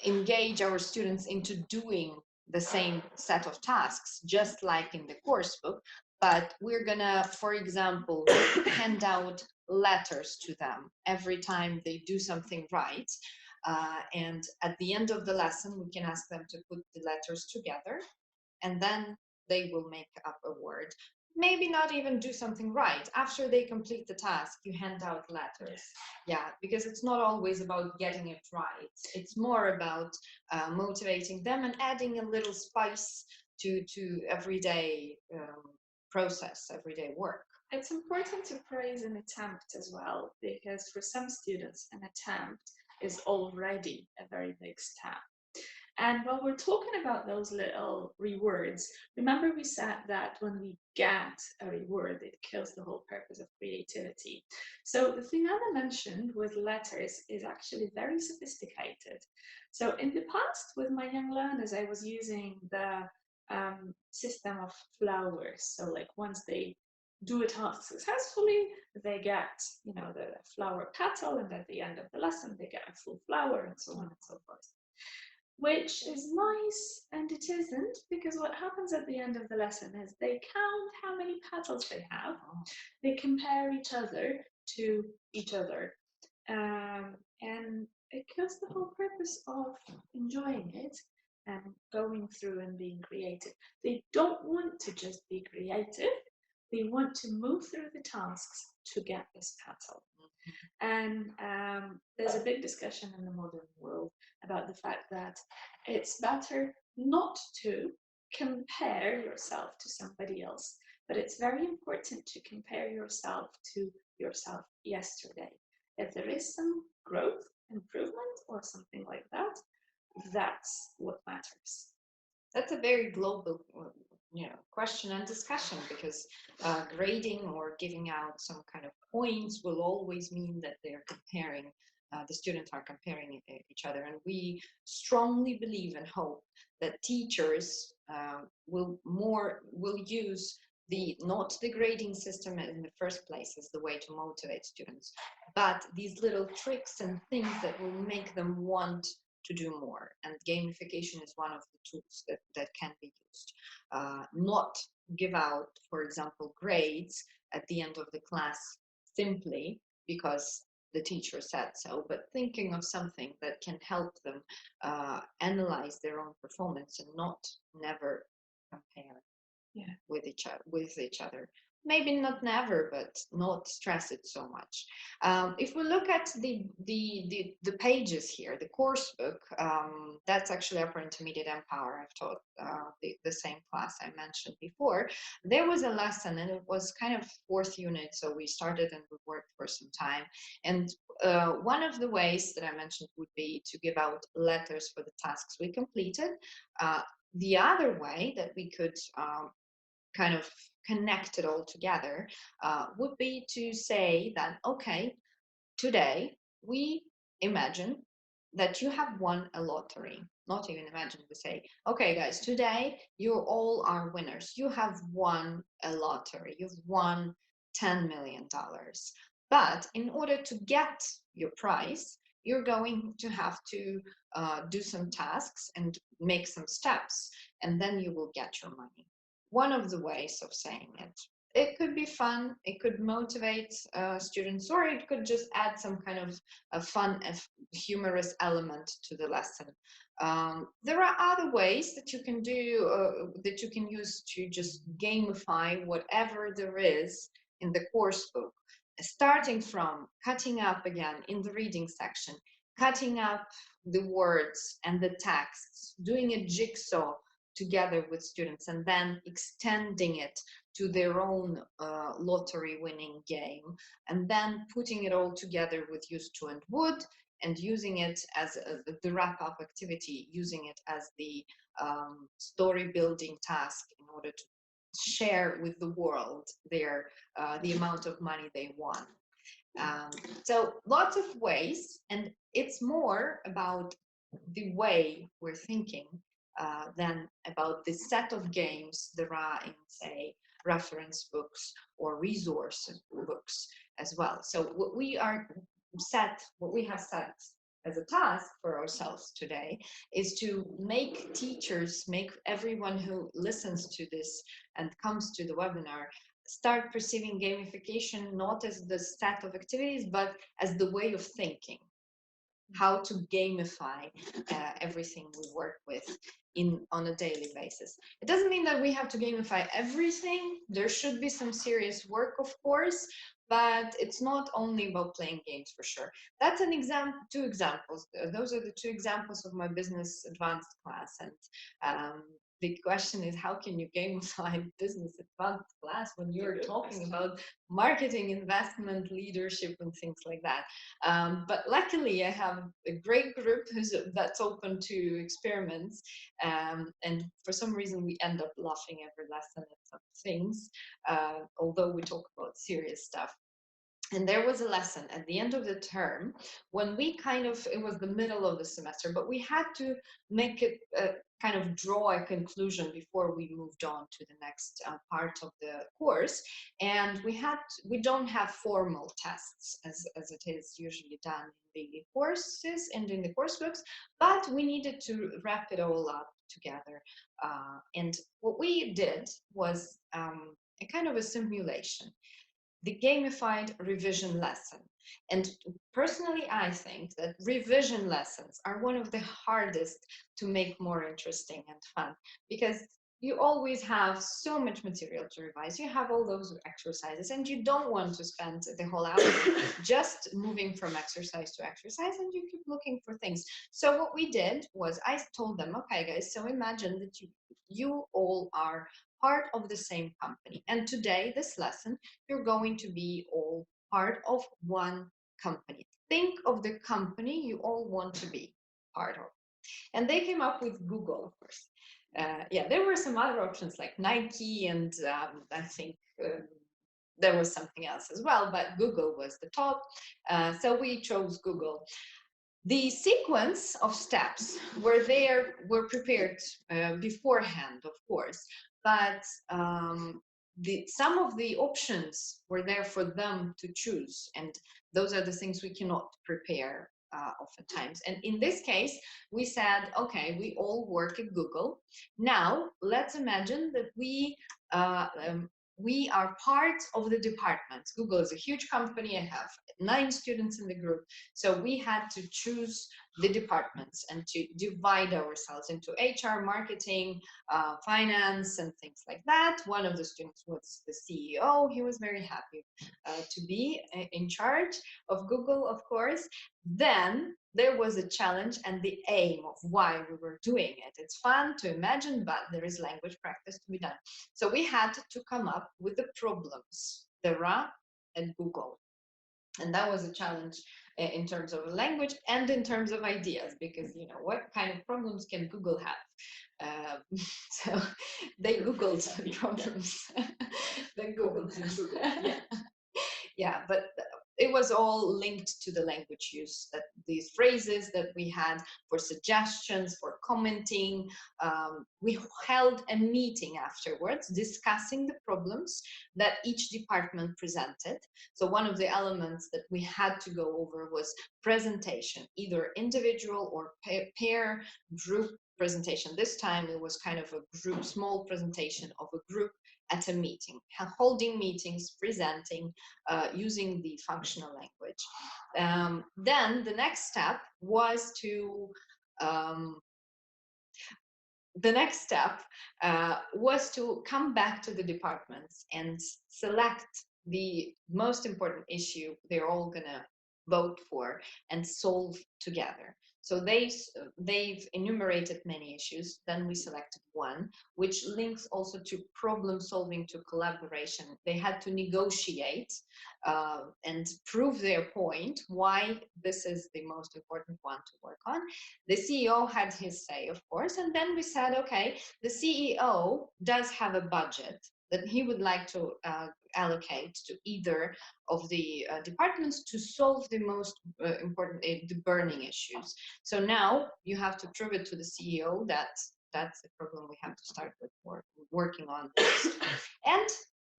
engage our students into doing the same set of tasks, just like in the course book, but we're gonna, for example, hand out letters to them every time they do something right. And at the end of the lesson, we can ask them to put the letters together, and then they will make up a word. Maybe not even do something right. After they complete the task, you hand out letters. Yeah, because it's not always about getting it right. It's more about motivating them and adding a little spice to everyday process, everyday work. It's important to praise an attempt as well, because for some students, an attempt is already a very big step. And while we're talking about those little rewards, remember we said that when we get a reward, it kills the whole purpose of creativity. So the thing Anna mentioned with letters is actually very sophisticated. So in the past, with my young learners, I was using the system of flowers. So like once they do a task successfully, they get, the flower petal, and at the end of the lesson, they get a full flower, and so on and so forth. Which is nice, and it isn't, because what happens at the end of the lesson is they count how many petals they have, they compare each other to each other, and it kills the whole purpose of enjoying it and going through and being creative. They don't want to just be creative, they want to move through the tasks to get this petal. And there's a big discussion in the modern world about the fact that it's better not to compare yourself to somebody else, but it's very important to compare yourself to yourself yesterday. If there is some growth, improvement, or something like that, that's what matters. That's a very global question and discussion, because grading or giving out some kind of points will always mean that they're comparing, the students are comparing each other. And we strongly believe and hope that teachers will use not the grading system in the first place as the way to motivate students, but these little tricks and things that will make them want to do more. And gamification is one of the tools that can be used. Not give out, for example, grades at the end of the class simply because the teacher said so, but thinking of something that can help them analyze their own performance and not never compare with each other. Maybe not never, but not stress it so much. If we look at the pages here, the course book, that's actually upper intermediate Empower. I've taught the same class I mentioned before. There was a lesson, and it was kind of fourth unit, so we started and we worked for some time. And one of the ways that I mentioned would be to give out letters for the tasks we completed. The other way that we could kind of connect it all together would be to say that, okay, today we imagine that you have won a lottery. Not even imagine, we say, okay, guys, today you all are winners. You have won a lottery. You've won $10 million. But in order to get your prize, you're going to have to do some tasks and make some steps, and then you will get your money. One of the ways of saying it. It could be fun, it could motivate students, or it could just add some kind of a fun, humorous element to the lesson. There are other ways that you can do, that you can use to just gamify whatever there is in the course book, starting from cutting up again in the reading section, cutting up the words and the texts, doing a jigsaw together with students, and then extending it to their own lottery winning game, and then putting it all together with use to and would, and using it as the wrap-up activity, using it as the story building task in order to share with the world their the amount of money they won. So lots of ways, and it's more about the way we're thinking than about the set of games there are in, say, reference books or resource books as well. So what we have set as a task for ourselves today is to make teachers, make everyone who listens to this and comes to the webinar start perceiving gamification not as the set of activities, but as the way of thinking, how to gamify everything we work with on a daily basis. It doesn't mean that we have to gamify everything. There should be some serious work, of course, but it's not only about playing games, for sure. That's an example, two examples. Those are the two examples of my business advanced class. And the question is, how can you gamify business advanced class when you're talking about marketing, investment, leadership, and things like that? But luckily, I have a great group that's open to experiments. And for some reason, we end up laughing every lesson at some things, although we talk about serious stuff. And there was a lesson at the end of the term when we it was the middle of the semester, but we had to make it kind of draw a conclusion before we moved on to the next part of the course. And we don't have formal tests as it is usually done in the courses and in the course books, but we needed to wrap it all up together. And what we did was a kind of a simulation, the gamified revision lesson. And personally, I think that revision lessons are one of the hardest to make more interesting and fun, because you always have so much material to revise. You have all those exercises, and you don't want to spend the whole hour just moving from exercise to exercise, and you keep looking for things. So what we did was I told them, okay, guys, so imagine that you all are part of the same company. And today, this lesson, you're going to be all part of one company. Think of the company you all want to be part of. And they came up with Google, of course. Yeah, there were some other options like Nike, and I think there was something else as well, but Google was the top. So we chose Google. The sequence of steps were prepared beforehand, of course, but some of the options were there for them to choose, and those are the things we cannot prepare oftentimes. And in this case, we said, okay, we all work at Google. Now, let's imagine that we are part of the departments. Google is a huge company. I have 9 students in the group. So we had to choose the departments and to divide ourselves into HR, marketing, finance, and things like that. One of the students was the CEO. He was very happy to be in charge of Google, of course. Then there was a challenge and the aim of why we were doing it. It's fun to imagine, but there is language practice to be done. So we had to come up with the problems there are at Google. And that was a challenge in terms of language and in terms of ideas, because, you know, what kind of problems can Google have? So they Googled the problems. They Googled. Yeah. Yeah, but it was all linked to the language use, that these phrases that we had for suggestions, for commenting. We held a meeting afterwards discussing the problems that each department presented. So one of the elements that we had to go over was presentation, either individual or pair, group presentation. This time it was kind of a group, small presentation of a group at a meeting, holding meetings, presenting, using the functional language. Then the next step was to come back to the departments and select the most important issue they're all gonna vote for and solve together. So they've enumerated many issues. Then we selected one, which links also to problem solving, to collaboration. They had to negotiate and prove their point, why this is the most important one to work on. The CEO had his say, of course, and then we said, okay, the CEO does have a budget that he would like to allocate to either of the departments to solve the most important, the burning issues. So now you have to prove it to the CEO that that's the problem we have to start with working on first. And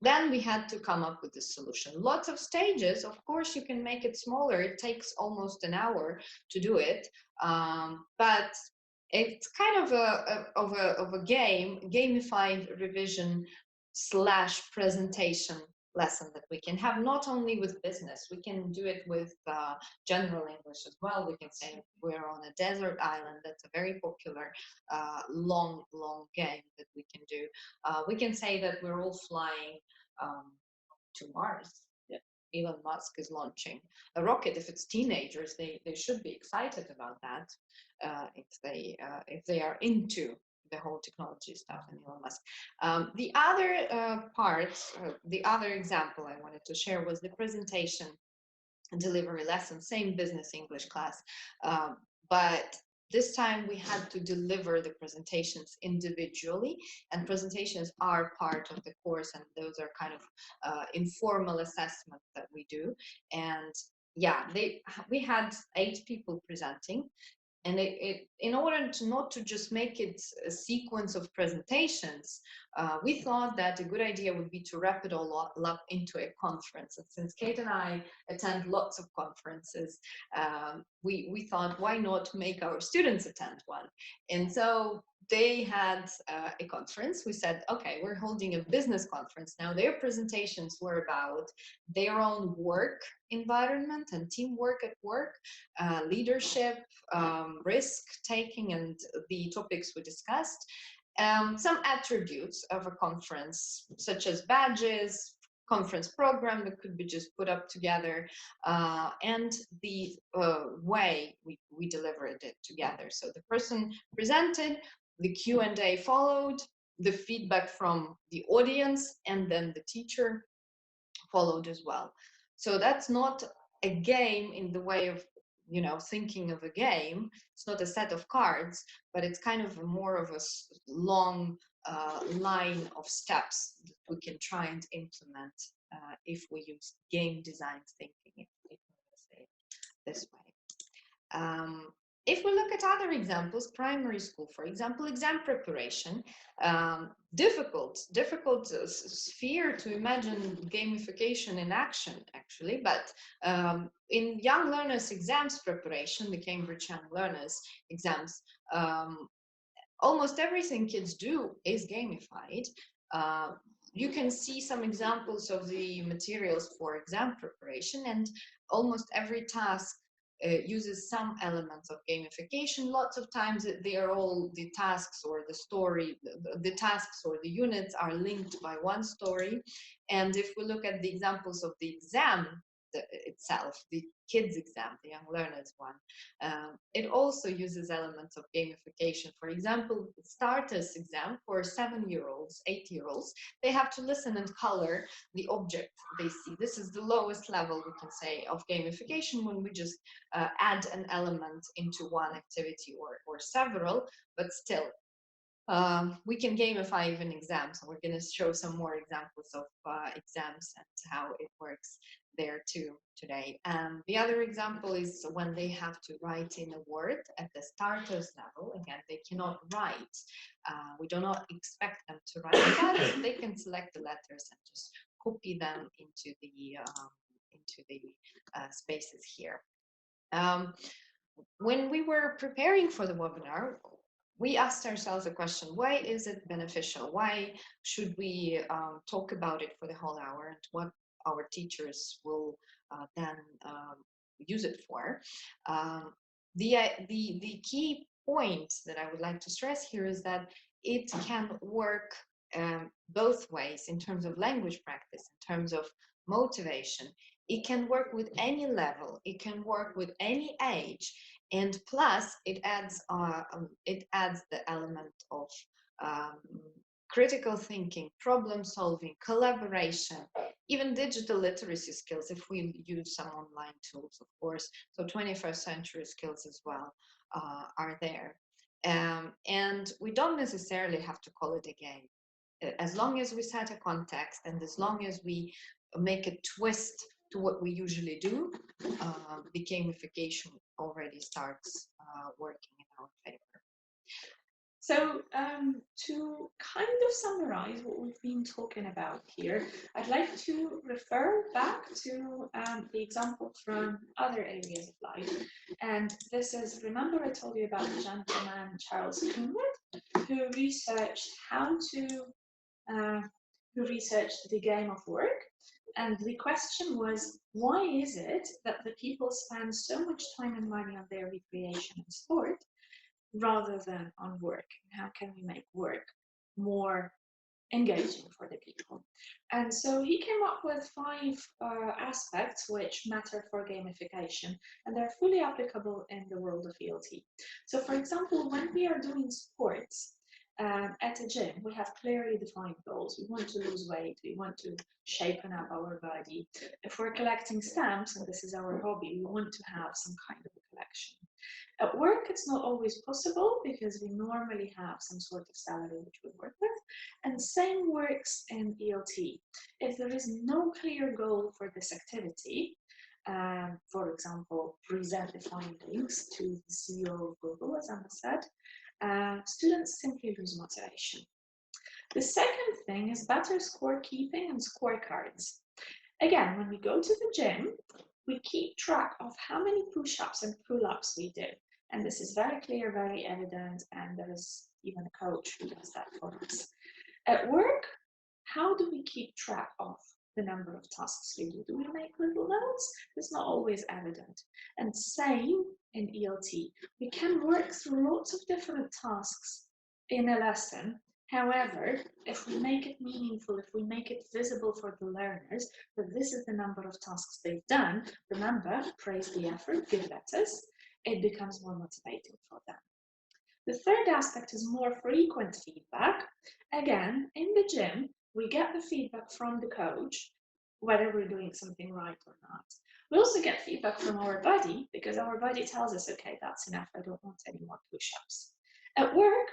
then we had to come up with a solution. Lots of stages. Of course, you can make it smaller. It takes almost an hour to do it, but it's kind of a gamified revision / presentation lesson that we can have, not only with business. We can do it with general English as well. We can say we're on a desert island. That's a very popular long game that we can do. We can say that we're all flying to Mars. Yeah. Elon Musk is launching a rocket. If it's teenagers, they should be excited about that. If they are into the whole technology stuff and Elon Musk. The other the other example I wanted to share was the presentation and delivery lesson, same business English class, but this time we had to deliver the presentations individually, and presentations are part of the course, and those are kind of informal assessments that we do. And yeah, we had 8 people presenting. And in order to not to just make it a sequence of presentations, we thought that a good idea would be to wrap it all up into a conference. And since Kate and I attend lots of conferences, we thought, why not make our students attend one? And so they had a conference. We said, okay, we're holding a business conference now. Their presentations were about their own work environment and teamwork at work, leadership, risk taking, and the topics we discussed. Some attributes of a conference, such as badges, conference program that could be just put up together, and the way we delivered it together. So the person presented, the Q&A followed, the feedback from the audience, and then the teacher followed as well. So that's not a game in the way of, you know, thinking of a game. It's not a set of cards, but it's kind of more of a long line of steps that we can try and implement if we use game design thinking, if we say it this way. If we look at other examples, primary school, for example, exam preparation, difficult sphere to imagine gamification in action, actually, but in young learners exams preparation, the Cambridge Young Learners exams, almost everything kids do is gamified. you can see some examples of the materials for exam preparation, and almost every task uses some elements of gamification. Lots of times they are all the tasks or the story, the tasks or the units are linked by one story. And if we look at the examples of the exam itself, the kids exam, the young learners one, it also uses elements of gamification. For example, the starters exam for 7-year-olds, 8-year-olds, they have to listen and color the object they see. This is the lowest level, we can say, of gamification, when we just add an element into one activity or several, but still we can gamify even exams, and we're going to show some more examples of exams and how it works there too today. The other example is when they have to write in a word at the starters level. Again, they cannot write. We do not expect them to write, but they can select the letters and just copy them into the spaces here. When we were preparing for the webinar, we asked ourselves a question: why is it beneficial? Why should we talk about it for the whole hour, and what our teachers will then use it for? The key point that I would like to stress here is that it can work both ways in terms of language practice, in terms of motivation. It can work with any level, it can work with any age, and plus it adds the element of critical thinking, problem solving, collaboration, even digital literacy skills if we use some online tools, of course. So 21st century skills as well are there. And we don't necessarily have to call it a game. As long as we set a context, and as long as we make a twist to what we usually do, the gamification already starts working in our favor. So to kind of summarize what we've been talking about here, I'd like to refer back to the example from other areas of life. And this is, remember I told you about the gentleman Charles Greenwood, who researched who researched the game of work. And the question was, why is it that the people spend so much time and money on their recreation and sport rather than on work? How can we make work more engaging for the people? And so he came up with 5 aspects which matter for gamification, and they're fully applicable in the world of ELT. So for example, when we are doing sports, at a gym, we have clearly defined goals. We want to lose weight, we want to shapen up our body. If we're collecting stamps, and this is our hobby, we want to have some kind of a collection. At work, it's not always possible because we normally have some sort of salary which we work with. And same works in ELT. If there is no clear goal for this activity, for example, present the findings to the CEO of Google, as Anna said, students simply lose motivation. The second thing is better scorekeeping and scorecards. Again, when we go to the gym, we keep track of how many push-ups and pull-ups we did. And this is very clear, very evident, and there is even a coach who does that for us. At work, how do we keep track of the number of tasks we do? Do we make little notes? It's not always evident. And same in ELT. We can work through lots of different tasks in a lesson. However, if we make it meaningful, if we make it visible for the learners that this is the number of tasks they've done, remember, praise the effort, give letters, it becomes more motivating for them. The third aspect is more frequent feedback. Again, in the gym, we get the feedback from the coach, whether we're doing something right or not. We also get feedback from our body, because our body tells us, okay, that's enough, I don't want any more push-ups. At work,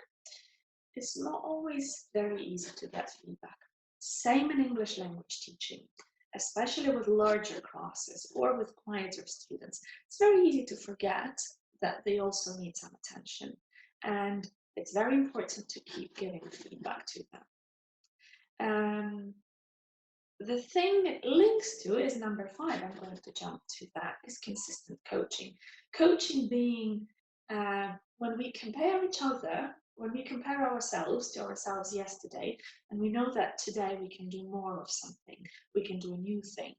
it's not always very easy to get feedback. Same in English language teaching, especially with larger classes or with quieter students. It's very easy to forget that they also need some attention. And it's very important to keep giving feedback to them. The thing it links to is number 5, I'm going to jump to that, is consistent coaching. Coaching being when we compare each other when we compare ourselves to ourselves yesterday, and we know that today we can do more of something, we can do a new thing,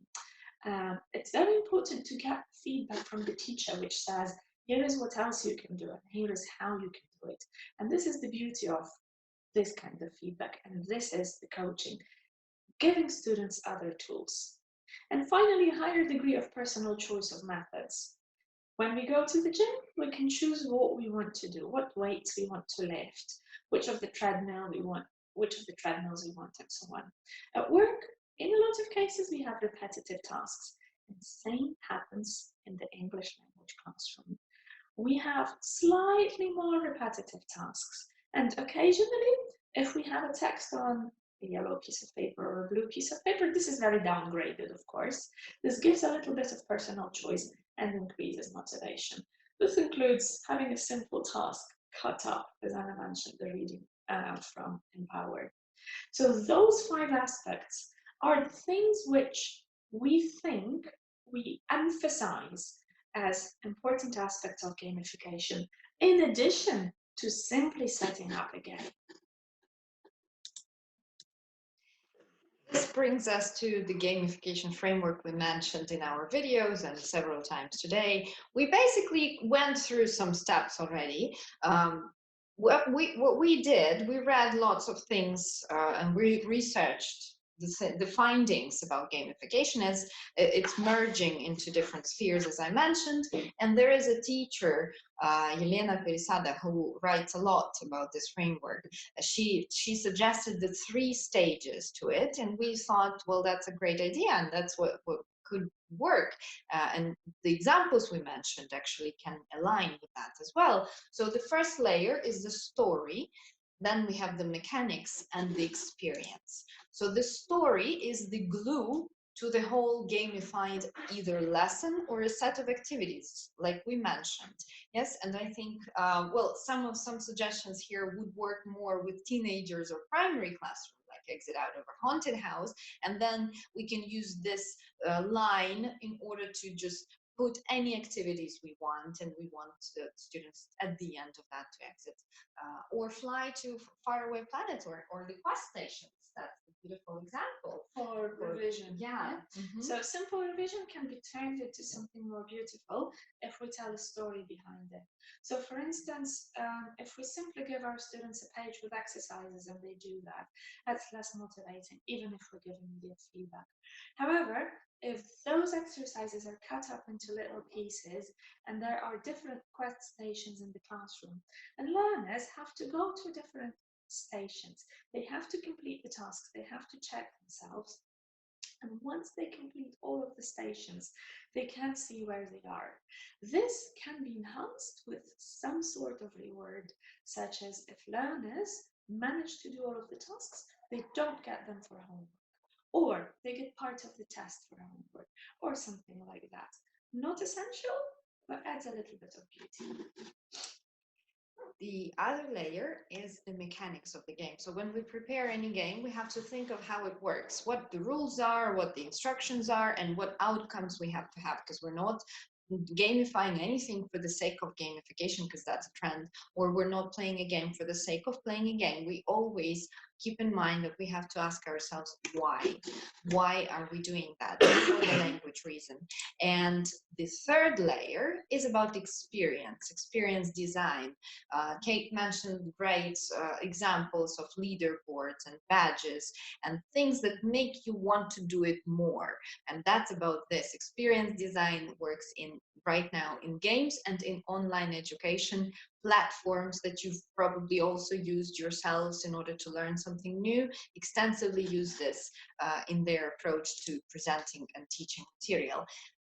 it's very important to get feedback from the teacher which says, here is what else you can do, and here is how you can do it. And this is the beauty of this kind of feedback, and this is the coaching, giving students other tools. And finally, a higher degree of personal choice of methods. When we go to the gym, we can choose what we want to do, what weights we want to lift, which of the treadmills we want, and so on. At work, in a lot of cases, we have repetitive tasks. And the same happens in the English language classroom. We have slightly more repetitive tasks. And occasionally, if we have a text on a yellow piece of paper or a blue piece of paper, this is very downgraded, of course. This gives a little bit of personal choice and increases motivation. This includes having a simple task cut up, as Anna mentioned, the reading from Empower. So those 5 aspects are the things which we think we emphasize as important aspects of gamification, in addition to simply setting up a game. This brings us to the gamification framework we mentioned in our videos and several times today. We basically went through some steps already. What we did, we read lots of things and we researched the findings about gamification as it's merging into different spheres, as I mentioned. And there is a teacher, Elena Perisada, who writes a lot about this framework. She suggested the 3 stages to it, and we thought, well, that's a great idea, and that's what could work. And the examples we mentioned actually can align with that as well. So the first layer is the story. Then we have the mechanics and the experience. So the story is the glue to the whole gamified either lesson or a set of activities, like we mentioned. Yes, and I think, well, some suggestions here would work more with teenagers or primary classroom, like exit out of a haunted house, and then we can use this line in order to just put any activities we want, and we want the students at the end of that to exit or fly to faraway planets or the quest stations. That's a beautiful example for revision. Yeah. So simple revision can be turned into something more beautiful if we tell a story behind it. So for instance, if we simply give our students a page with exercises and they do that, that's less motivating, even if we're giving immediate feedback. However, if those exercises are cut up into little pieces and there are different quest stations in the classroom, and learners have to go to different stations, they have to complete the tasks, they have to check themselves, and once they complete all of the stations, they can see where they are. This can be enhanced with some sort of reward, such as if learners manage to do all of the tasks, they don't get them for homework, or they get part of the test for homework, or something like that. Not essential, but adds a little bit of beauty. The other layer is the mechanics of the game. So when we prepare any game, we have to think of how it works, what the rules are, what the instructions are, and what outcomes we have to have, because we're not gamifying anything for the sake of gamification, because that's a trend, or we're not playing a game for the sake of playing a game. We always keep in mind that we have to ask ourselves why. Why are we doing that? For the language reason. And the third layer is about experience design. Kate mentioned great examples of leaderboards and badges and things that make you want to do it more. And that's about this. Experience design works right now in games and in online education platforms that you've probably also used yourselves in order to learn something new, extensively use this in their approach to presenting and teaching material.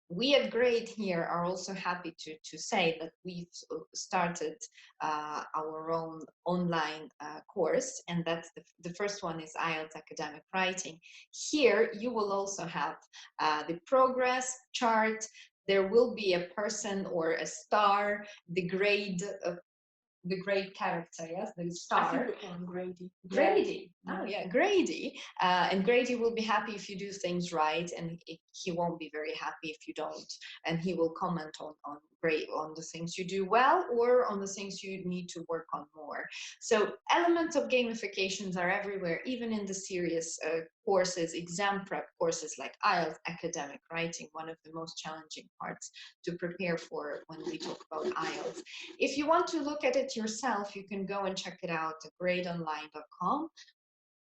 We at Grade here are also happy to say that we've started our own online course, and that's the first one is IELTS Academic Writing. Here you will also have the progress chart. There will be a person or a star, the grade the great character, yes, the I star. think we're on Grady. Grady. Yeah. Oh yeah, Grady. And Grady will be happy if you do things right, and he won't be very happy if you don't. And he will comment on the things you do well or on the things you need to work on more. So elements of gamifications are everywhere, even in the serious courses, exam prep courses like IELTS, academic writing, one of the most challenging parts to prepare for when we talk about IELTS. If you want to look at it yourself, you can go and check it out at gradeonline.com.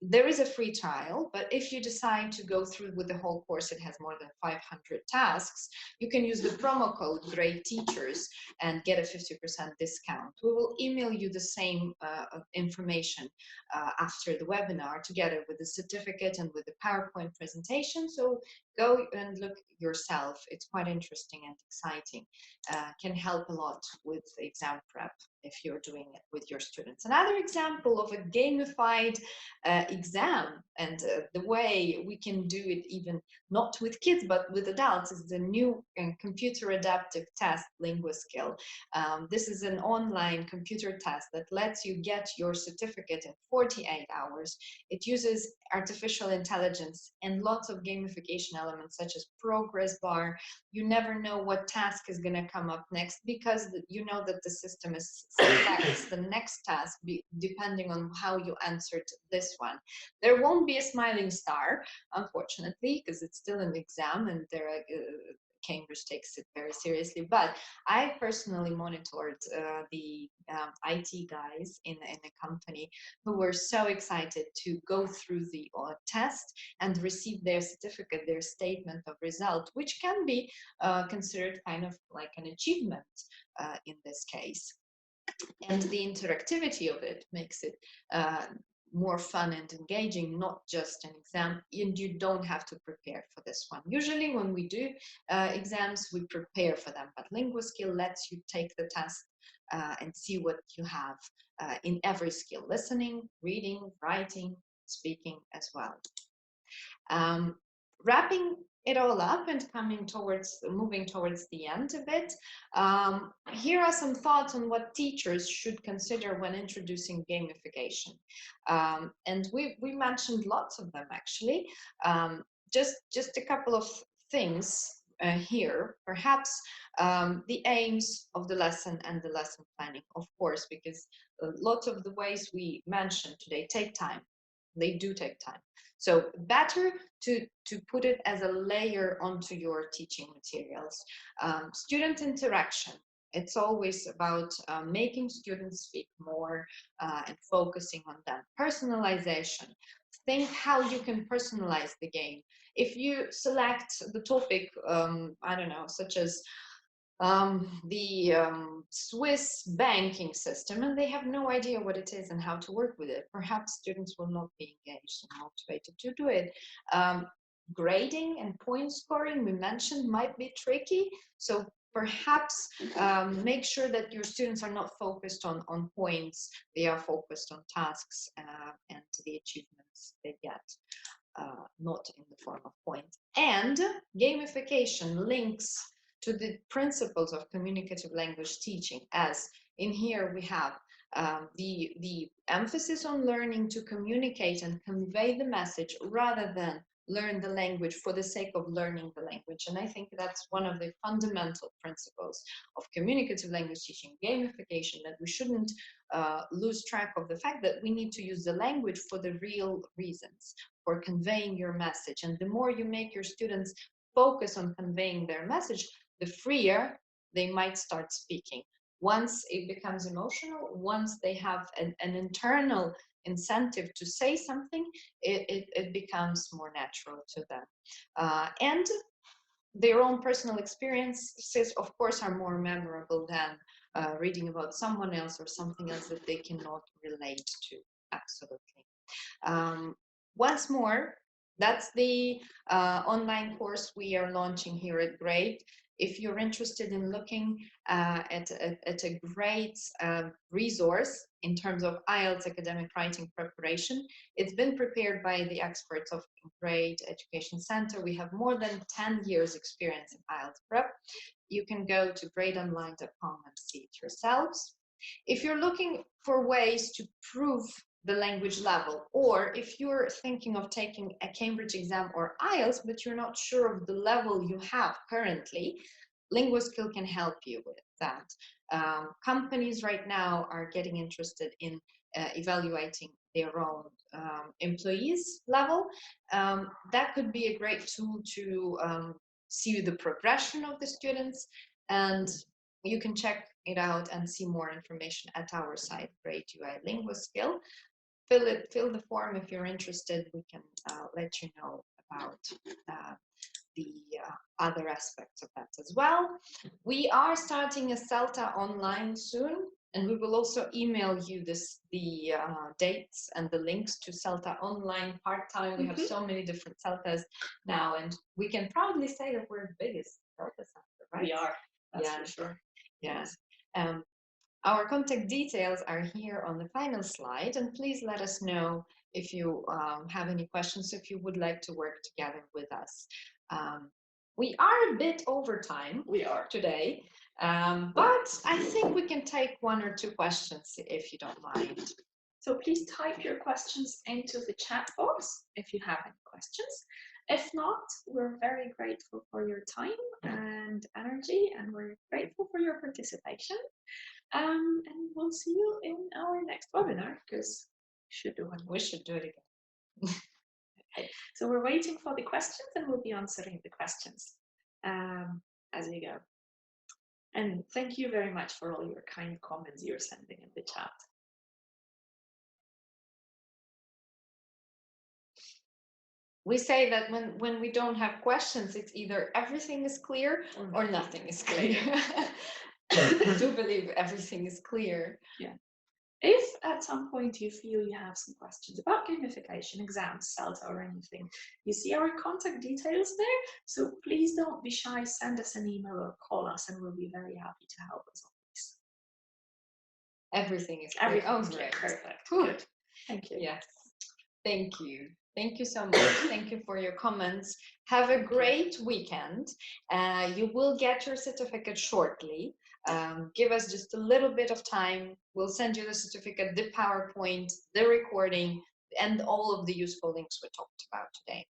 There is a free trial, but if you decide to go through with the whole course, it has more than 500 tasks, you can use the promo code GRADETEACHERS and get a 50% discount. We will email you the same information after the webinar, together with the certificate and with the PowerPoint presentation. So go and look yourself. It's quite interesting and exciting. Can help a lot with exam prep if you're doing it with your students. Another example of a gamified exam and the way we can do it, even not with kids but with adults, is the new computer adaptive test Linguaskill. This is an online computer test that lets you get your certificate in 48 hours. It uses artificial intelligence and lots of gamification elements such as progress bar. You never know what task is going to come up next, because you know that the system selects the next task depending on how you answered this one. There won't be a smiling star, unfortunately, because it's still an exam and Cambridge takes it very seriously. But I personally monitored the IT guys in a company who were so excited to go through the test and receive their certificate, their statement of result, which can be considered kind of like an achievement in this case. And the interactivity of it makes it more fun and engaging, not just an exam, and you don't have to prepare for this one. Usually when we do exams, we prepare for them, but Linguaskill lets you take the test and see what you have in every skill: listening, reading, writing, speaking as well. Wrapping it all up and moving towards the end of it, here are some thoughts on what teachers should consider when introducing gamification. And we mentioned lots of them, actually. Just a couple of things here, perhaps the aims of the lesson and the lesson planning, of course, because lots of the ways we mentioned today take time. They do take time. So better to put it as a layer onto your teaching materials. Student interaction. It's always about making students speak more and focusing on them. Personalization. Think how you can personalize the game. If you select the topic, I don't know, such as the Swiss banking system, and they have no idea what it is and how to work with it, perhaps students will not be engaged and motivated to do it. Grading and point scoring, we mentioned, might be tricky. So perhaps make sure that your students are not focused on points, they are focused on tasks and the achievements they get. Not in the form of points. And gamification links to the principles of communicative language teaching, as in here we have the emphasis on learning to communicate and convey the message rather than learn the language for the sake of learning the language. And I think that's one of the fundamental principles of communicative language teaching, gamification, that we shouldn't lose track of the fact that we need to use the language for the real reasons, for conveying your message. And the more you make your students focus on conveying their message, the freer they might start speaking. Once it becomes emotional, once they have an internal incentive to say something, it becomes more natural to them. And their own personal experiences, of course, are more memorable than reading about someone else or something else that they cannot relate to. Absolutely. Once more, that's the online course we are launching here at Grade. If you're interested in looking at a great resource in terms of IELTS academic writing preparation, it's been prepared by the experts of Grade Education Center. We have more than 10 years experience in IELTS prep. You can go to gradeonline.com and see it yourselves. If you're looking for ways to prove the language level, or if you're thinking of taking a Cambridge exam or IELTS, but you're not sure of the level you have currently, Linguaskill can help you with that. Companies right now are getting interested in evaluating their own employees level. That could be a great tool to see the progression of the students, and you can check it out and see more information at our site, Great UI Linguaskill. Fill the form if you're interested. We can let you know about the other aspects of that as well. We are starting a CELTA online soon, and we will also email you the dates and the links to CELTA online part-time. We have so many different CELTAs now, and we can proudly say that we're the biggest CELTA center, right? We are, that's for sure. Yes. Our contact details are here on the final slide, and please let us know if you have any questions, if you would like to work together with us. We are a bit over time. We are today, but I think we can take 1 or 2 questions if you don't mind. So please type your questions into the chat box if you have any questions. If not, we're very grateful for your time and energy, and we're grateful for your participation. And we'll see you in our next webinar, because we should do it again. Okay, so we're waiting for the questions, and we'll be answering the questions as we go. And thank you very much for all your kind comments you're sending in the chat. We say that when we don't have questions, it's either everything is clear or nothing is clear. I do believe everything is clear. Yeah. If at some point you feel you have some questions about gamification, exams, CELTA, or anything, you see our contact details there. So please don't be shy, send us an email or call us, and we'll be very happy to help as always. Everything is clear. Oh, great. Perfect. Good. Thank you. Yes. Thank you. Thank you so much. Thank you for your comments. Have a great weekend. You will get your certificate shortly. Give us just a little bit of time. We'll send you the certificate, the PowerPoint, the recording, and all of the useful links we talked about today.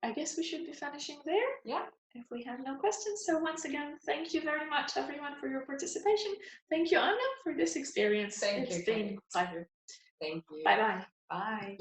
I guess we should be finishing there. Yeah. If we have no questions. So once again, thank you very much, everyone, for your participation. Thank you, Anna, for this experience. Thank you. It's been a pleasure. Thank you. Bye-bye. Bye.